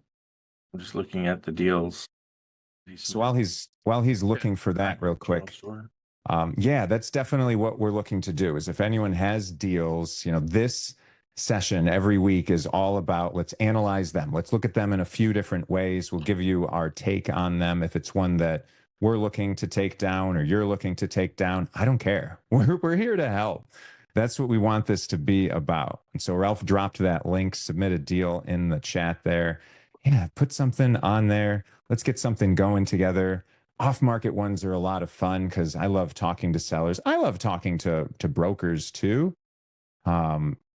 I'm just looking at the deals. So while he's looking for that real quick, yeah, that's definitely what we're looking to do. Is if anyone has deals, you know, this session every week is all about let's analyze them. Let's look at them in a few different ways. We'll give you our take on them. If it's one that we're looking to take down or you're looking to take down, I don't care. We're here to help. That's what we want this to be about. And so Ralph dropped that link, submit a deal in the chat there. Yeah, put something on there. Let's get something going together. Off-market ones are a lot of fun because I love talking to sellers. I love talking to brokers too.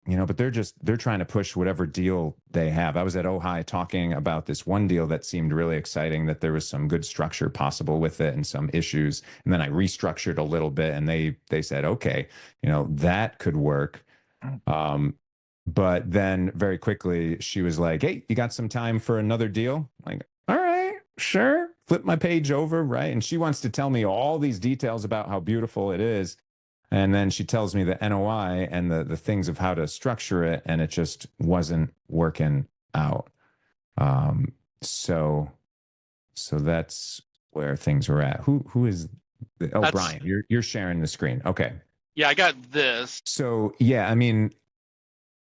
You know, but they're trying to push whatever deal they have. I was at Ojai talking about this one deal that seemed really exciting, that there was some good structure possible with it and some issues. And then I restructured a little bit and they said, okay, you know, that could work. But then very quickly she was like, hey, you got some time for another deal? I'm like, all right, sure. Flip my page over, right? And she wants to tell me all these details about how beautiful it is. And then she tells me the NOI and the things of how to structure it, and it just wasn't working out. So that's where things were at. Who is? Brian, you're sharing the screen. Okay. Yeah, I got this. So yeah, I mean,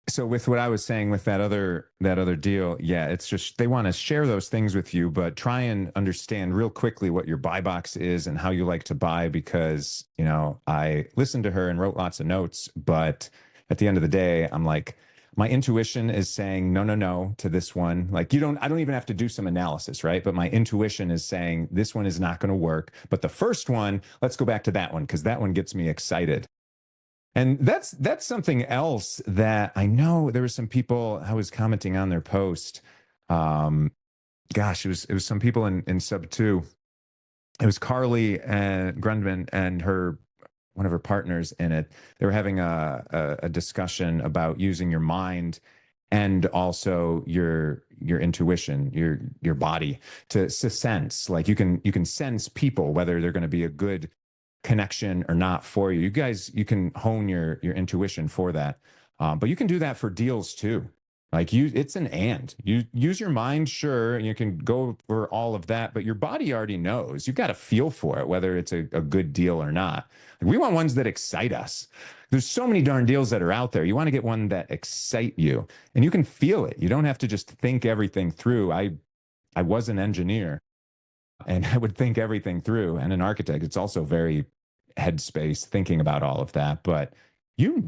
so with what I was saying with that other deal, yeah, it's just they want to share those things with you, but try and understand real quickly what your buy box is and how you like to buy, because, you know, I listened to her and wrote lots of notes, but at the end of the day, I'm like, my intuition is saying no to this one. Like I don't even have to do some analysis, right? But my intuition is saying this one is not going to work. But the first one, let's go back to that one because that one gets me excited. And that's something else that I know there were some people I was commenting on their post. Gosh, it was some people in sub 2. It was Carly and Grundman and one of her partners in it. They were having a discussion about using your mind and also your intuition, your body to sense. Like you can sense people, whether they're going to be a good connection or not for you. You guys, you can hone your intuition for that. But you can do that for deals too. Like it's an and. You use your mind, sure, you can go for all of that, but your body already knows. You've got to feel for it, whether it's a good deal or not. Like, we want ones that excite us. There's so many darn deals that are out there. You want to get one that excite you, and you can feel it. You don't have to just think everything through. I was an engineer, and I would think everything through, and an architect. It's also very headspace thinking about all of that, but you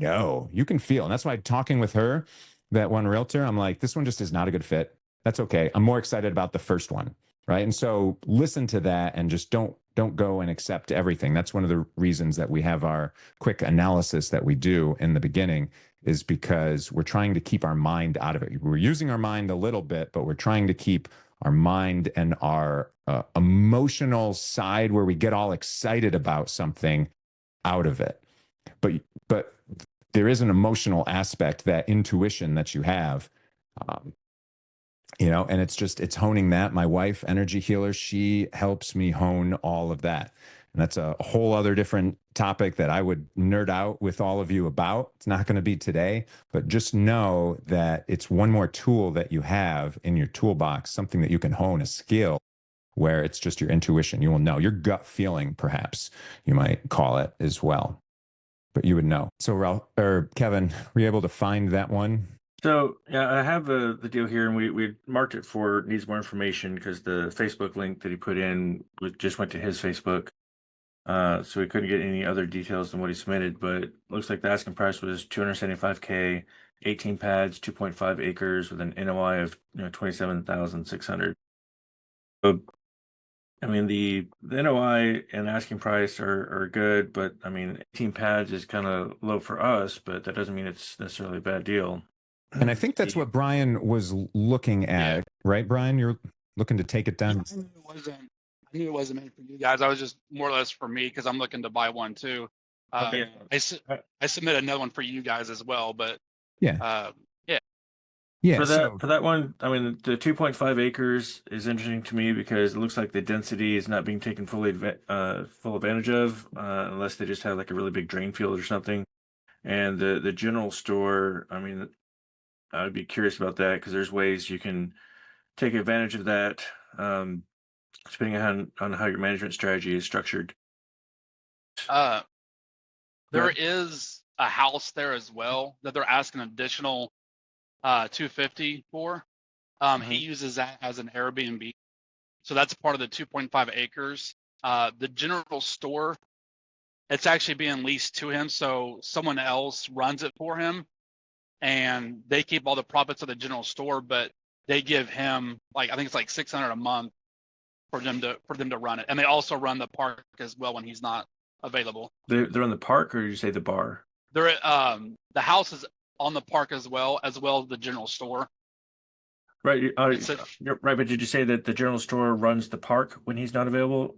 can feel. And that's why talking with her, that one realtor, I'm like, this one just is not a good fit. That's okay. I'm more excited about the first one. Right. And so listen to that and just don't go and accept everything. That's one of the reasons that we have our quick analysis that we do in the beginning, is because we're trying to keep our mind out of it. We're using our mind a little bit, but we're trying to keep our mind and our emotional side, where we get all excited about something, out of it. But there is an emotional aspect, that intuition that you have, and it's honing that. My wife, energy healer, she helps me hone all of that. And that's a whole other different topic that I would nerd out with all of you about. It's not going to be today, but just know that it's one more tool that you have in your toolbox, something that you can hone, a skill where it's just your intuition. You will know, your gut feeling, perhaps you might call it as well, but you would know. So Ralph, or Kevin, were you able to find that one? So yeah, I have the deal here, and we marked it for needs more information, because the Facebook link that he put in just went to his Facebook. So we couldn't get any other details than what he submitted, but it looks like the asking price was $275K, 18 pads, 2.5 acres, with an NOI of 27,600. So, I mean, the NOI and asking price are good, but I mean, 18 pads is kind of low for us, but that doesn't mean it's necessarily a bad deal. And I think that's what Brian was looking at, right? Brian, you're looking to take it down. I knew it wasn't meant for you guys. I was just more or less for me, because I'm looking to buy one too. Okay. I submitted another one for you guys as well, but yeah. For that one, I mean, the 2.5 acres is interesting to me, because it looks like the density is not being taken full advantage of, unless they just have like a really big drain field or something. And the general store, I mean, I'd be curious about that, because there's ways you can take advantage of that, depending on how your management strategy is structured. There is a house there as well that they're asking additional $250 for. He uses that as an Airbnb, so that's part of the 2.5 acres. The general store, it's actually being leased to him, so someone else runs it for him, and they keep all the profits of the general store, but they give him, like, I think it's like $600 a month for them to run it, and they also run the park as well when he's not available. They're on the park, or did you say the bar? They're the house is on the park as well as the general store. Right. You're right, but did you say that the general store runs the park when he's not available?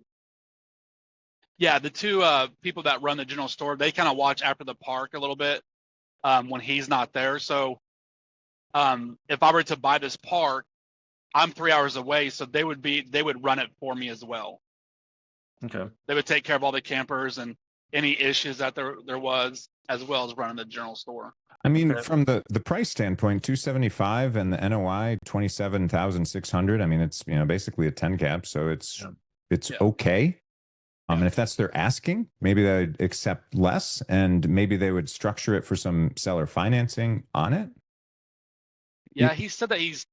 Yeah, the two people that run the general store, they kind of watch after the park a little bit when he's not there. So if I were to buy this park, I'm 3 hours away, so they would run it for me as well. Okay. They would take care of all the campers and any issues that there was, as well as running the general store. I mean, from the price standpoint, 275 and the NOI 27,600. I mean, it's basically a 10 cap, so it's okay. And if that's their asking, maybe they'd accept less, and maybe they would structure it for some seller financing on it. Yeah, he said that he's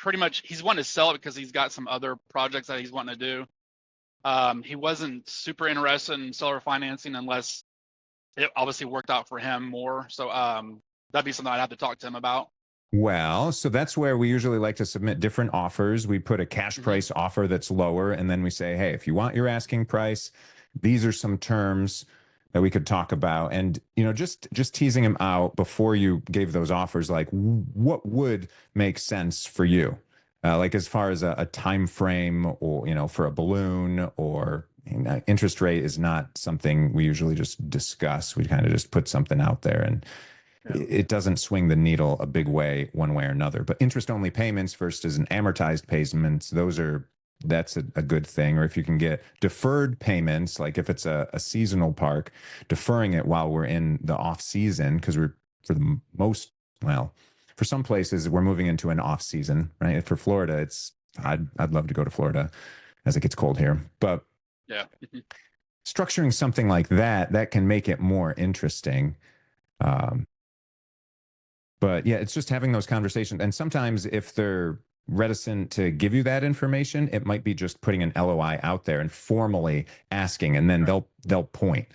wanting to sell it because he's got some other projects that he's wanting to do. He wasn't super interested in seller financing unless it obviously worked out for him more. So that'd be something I'd have to talk to him about. Well, so that's where we usually like to submit different offers. We put a cash price offer that's lower, and then we say, hey, if you want your asking price, these are some terms that we could talk about. And just teasing him out before you gave those offers, like what would make sense for you, like as far as a time frame, or for a balloon, or interest rate is not something we usually just discuss. We kind of just put something out there, and it doesn't swing the needle a big way one way or another. But interest only payments versus an amortized payments, that's a good thing. Or if you can get deferred payments, like if it's a seasonal park, deferring it while we're in the off season, because we're for some places we're moving into an off season, right? For Florida, I'd love to go to Florida as it gets cold here, but Yeah. structuring something like that can make it more interesting. But yeah, it's just having those conversations. And sometimes if they're reticent to give you that information, it might be just putting an LOI out there and formally asking, and then they'll point.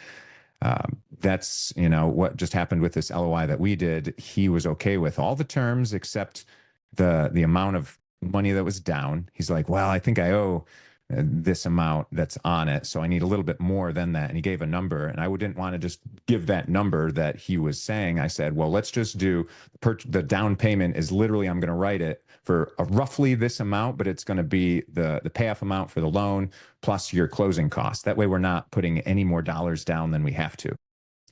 That's, what just happened with this LOI that we did. He was okay with all the terms except the amount of money that was down. He's like, well, I think I owe this amount that's on it, so I need a little bit more than that. And he gave a number, and I didn't want to just give that number that he was saying. I said, well, let's just do the down payment is literally, I'm going to write it for roughly this amount, but it's going to be the payoff amount for the loan plus your closing costs. That way we're not putting any more dollars down than we have to.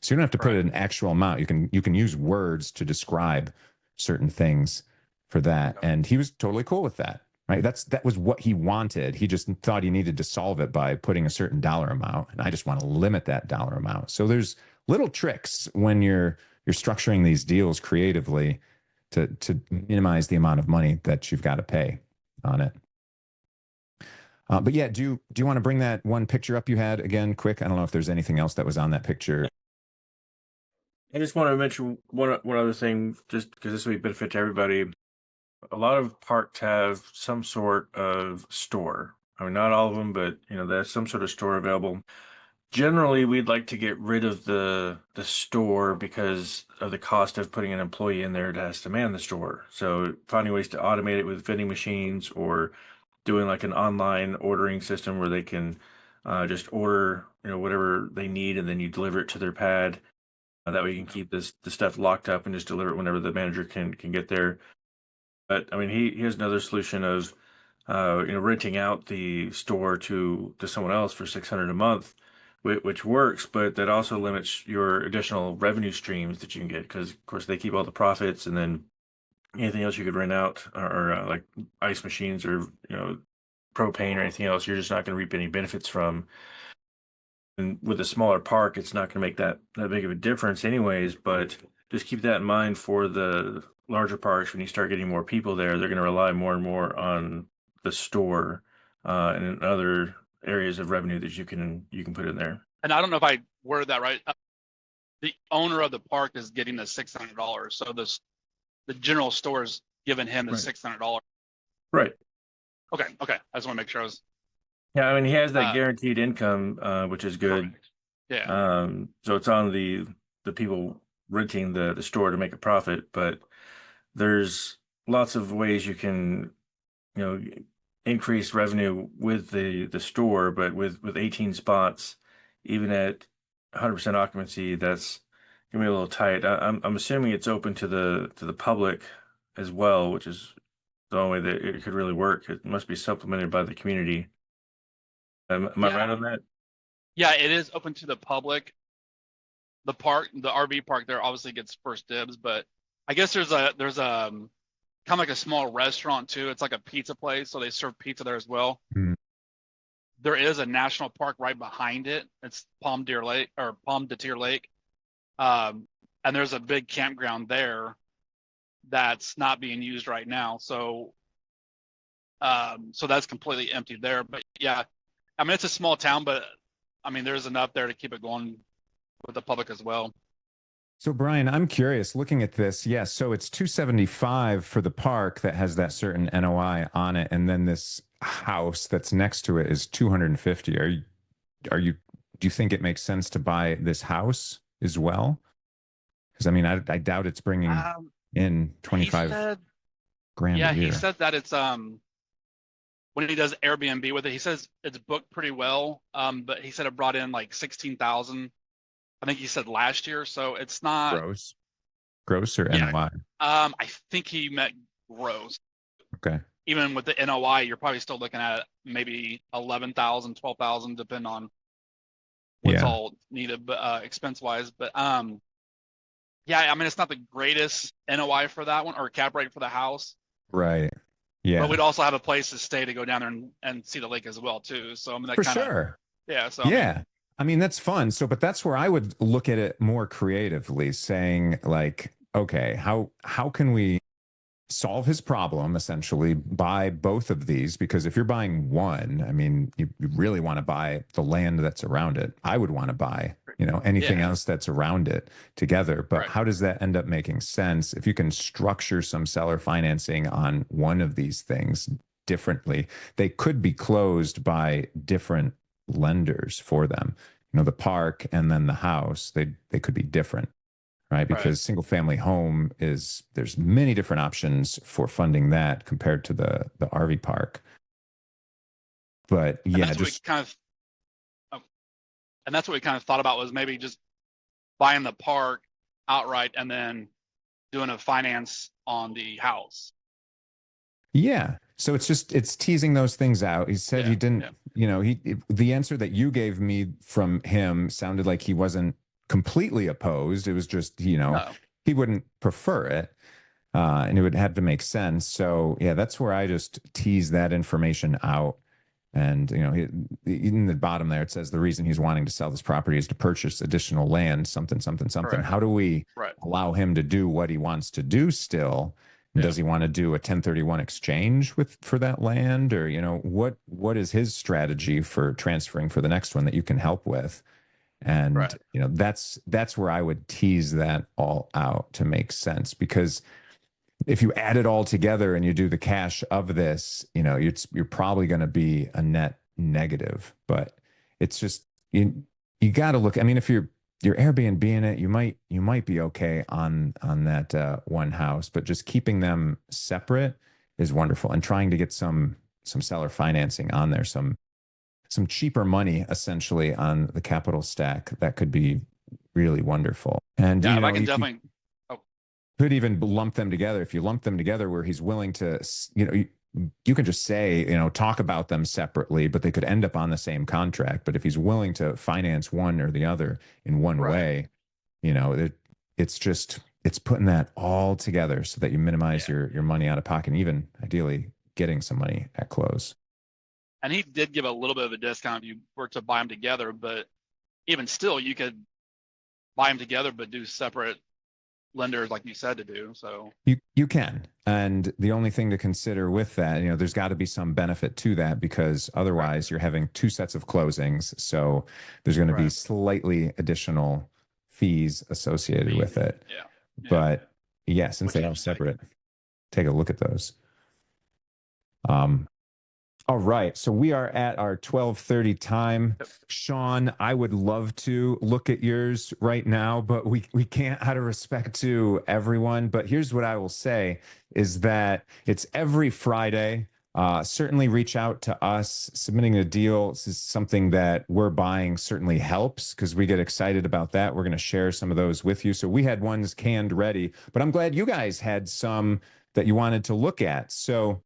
So you don't have to put an actual amount. You can use words to describe certain things for that. And he was totally cool with that. Right. That was what he wanted. He just thought he needed to solve it by putting a certain dollar amount. And I just want to limit that dollar amount. So there's little tricks when you're structuring these deals creatively to minimize the amount of money that you've got to pay on it. But yeah, do you want to bring that one picture up you had again quick? I don't know if there's anything else that was on that picture. I just want to mention one other thing, just because this will be a benefit to everybody. A lot of parks have some sort of store. I mean, not all of them, but there's some sort of store available. Generally, we'd like to get rid of the store because of the cost of putting an employee in there that has to man the store. So finding ways to automate it with vending machines, or doing like an online ordering system where they can just order whatever they need, and then you deliver it to their pad. That way you can keep the stuff locked up and just deliver it whenever the manager can get there. But I mean, he has another solution of renting out the store to someone else for $600 a month, which works, but that also limits your additional revenue streams that you can get, because of course they keep all the profits, and then anything else you could rent out, or like ice machines or propane or anything else, you're just not going to reap any benefits from. And with a smaller park, it's not going to make that big of a difference anyways, but just keep that in mind for the larger parks. When you start getting more people there, they're going to rely more and more on the store and other areas of revenue that you can put in there. And I don't know if I worded that right. The owner of the park is getting the $600, so the general store is giving him the $600. Right. Okay. I just want to make sure I was. Yeah, I mean, he has that guaranteed income, which is good. Correct. Yeah. So it's on the people renting the store to make a profit, but there's lots of ways you can, increase revenue with the store, but with 18 spots, even at 100% occupancy, that's gonna be a little tight. I'm assuming it's open to the public as well, which is the only way that it could really work. It must be supplemented by the community. Am I right on that? Yeah, it is open to the public. The RV park there obviously gets first dibs, but I guess there's a kind of like a small restaurant too. It's like a pizza place, so they serve pizza there as well. Mm. There is a national park right behind it. It's Palm de Deer Lake. And there's a big campground there that's not being used right now. So that's completely empty there. But yeah, I mean, it's a small town, but I mean, there's enough there to keep it going with the public as well. So Brian, I'm curious, looking at this, yes, so it's $275 for the park that has that certain NOI on it, and then this house that's next to it is $250. Do you think it makes sense to buy this house as well? Because I mean, I doubt it's bringing in 25 grand yeah, a year. he said that it's when he does Airbnb with it, he says it's booked pretty well. But he said it brought in like 16,000. I think he said last year, so it's not gross or NOI. I think he meant gross. Okay. Even with the NOI, you're probably still looking at maybe 11,000, 12,000, depending on what's all needed, but expense wise. But yeah, I mean, it's not the greatest NOI for that one, or cap rate for the house. Right. Yeah. But we'd also have a place to stay to go down there and see the lake as well too. So I mean, that for kinda, sure. Yeah. So yeah. I mean, that's fun. So, but that's where I would look at it more creatively, saying like, okay, how can we solve his problem, essentially buy both of these, because if you're buying one, I mean, you really want to buy the land that's around it. I would want to buy, anything else that's around it together. But how does that end up making sense if you can structure some seller financing on one of these things differently? They could be closed by different lenders for them. The park and then the house, they could be different. Right, because single family home there's many different options for funding that compared to the RV park. But and yeah, that's what we kind of thought about, was maybe just buying the park outright and then doing a finance on the house. Yeah. So it's teasing those things out. He said he didn't, the answer that you gave me from him sounded like he wasn't completely opposed. It was just, he wouldn't prefer it. And it would have to make sense. So yeah, that's where I just tease that information out. And, in the bottom there, it says the reason he's wanting to sell this property is to purchase additional land, something. How do we allow him to do what he wants to do still? Does he want to do a 1031 exchange for that land? Or, what is his strategy for transferring for the next one that you can help with? And, that's where I would tease that all out to make sense, because if you add it all together and you do the cash of this, you're probably going to be a net negative. But it's just, you got to look. I mean, if you're Airbnb in it, you might be okay on that one house, but just keeping them separate is wonderful, and trying to get some seller financing on there, some cheaper money essentially on the capital stack, that could be really wonderful. And I can definitely could even lump them together. If you lump them together where he's willing to, you can just say, talk about them separately, but they could end up on the same contract. But if he's willing to finance one or the other in one way, it's putting that all together so that you minimize your money out of pocket, and even ideally getting some money at close. And he did give a little bit of a discount if you were to buy them together, but even still, you could buy them together, but do separate lenders like you said to do. So you can. And the only thing to consider with that, there's got to be some benefit to that, because otherwise you're having two sets of closings. So there's going to be slightly additional fees associated with it. But since they are separate, take a look at those. All right, so we are at our 12:30 time. Sean, I would love to look at yours right now, but we can't, out of respect to everyone. But here's what I will say is that it's every Friday. Certainly reach out to us. Submitting a deal is something that we're buying certainly helps, because we get excited about that. We're going to share some of those with you. So we had ones canned ready, but I'm glad you guys had some that you wanted to look at. So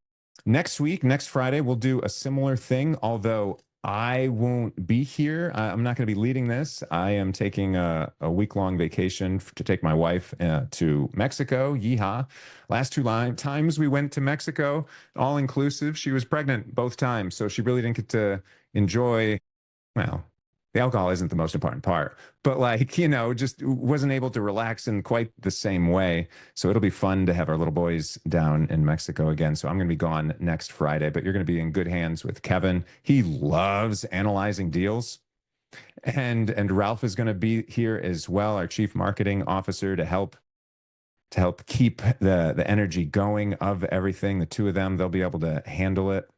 next Friday, we'll do a similar thing, although I won't be here. I'm not going to be leading this. I am taking a week-long vacation to take my wife to Mexico. Yeehaw. Last two times we went to Mexico, all-inclusive. She was pregnant both times, so she really didn't get to enjoy, well, the alcohol isn't the most important part, but just wasn't able to relax in quite the same way. So it'll be fun to have our little boys down in Mexico again. So I'm going to be gone next Friday, but you're going to be in good hands with Kevin. He loves analyzing deals. And Ralph is going to be here as well, our chief marketing officer, to help keep the energy going of everything. The two of them, they'll be able to handle it.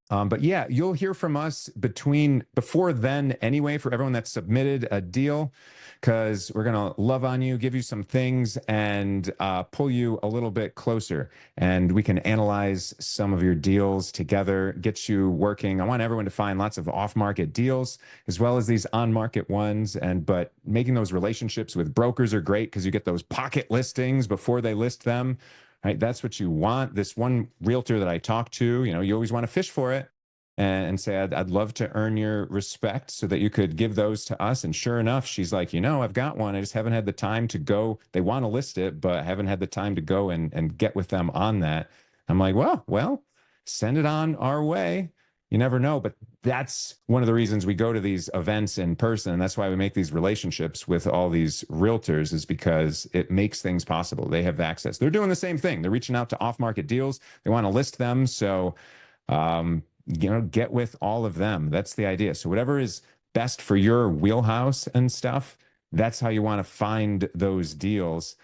But yeah, you'll hear from us before then anyway, for everyone that submitted a deal, because we're going to love on you, give you some things, and pull you a little bit closer. And we can analyze some of your deals together, get you working. I want everyone to find lots of off-market deals as well as these on-market ones. But making those relationships with brokers are great, because you get those pocket listings before they list them. Right? That's what you want. This one realtor that I talked to, you always want to fish for it and say, I'd love to earn your respect so that you could give those to us. And sure enough, she's like, I've got one. I just haven't had the time to go. They want to list it, but I haven't had the time to go and get with them on that. I'm like, well, send it on our way. You never know, but that's one of the reasons we go to these events in person. And that's why we make these relationships with all these realtors, is because it makes things possible. They have access. They're doing the same thing. They're reaching out to off-market deals. They want to list them. So, get with all of them. That's the idea. So whatever is best for your wheelhouse and stuff, that's how you want to find those deals.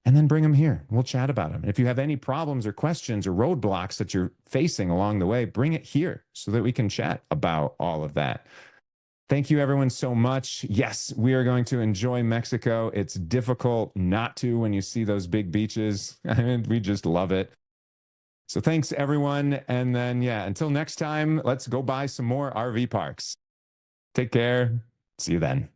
And then bring them here. We'll chat about them. If you have any problems or questions or roadblocks that you're facing along the way, bring it here so that we can chat about all of that. Thank you, everyone, so much. Yes, we are going to enjoy Mexico. It's difficult not to when you see those big beaches. I mean, we just love it. So thanks, everyone. And then, yeah, until next time, let's go buy some more RV parks. Take care. See you then.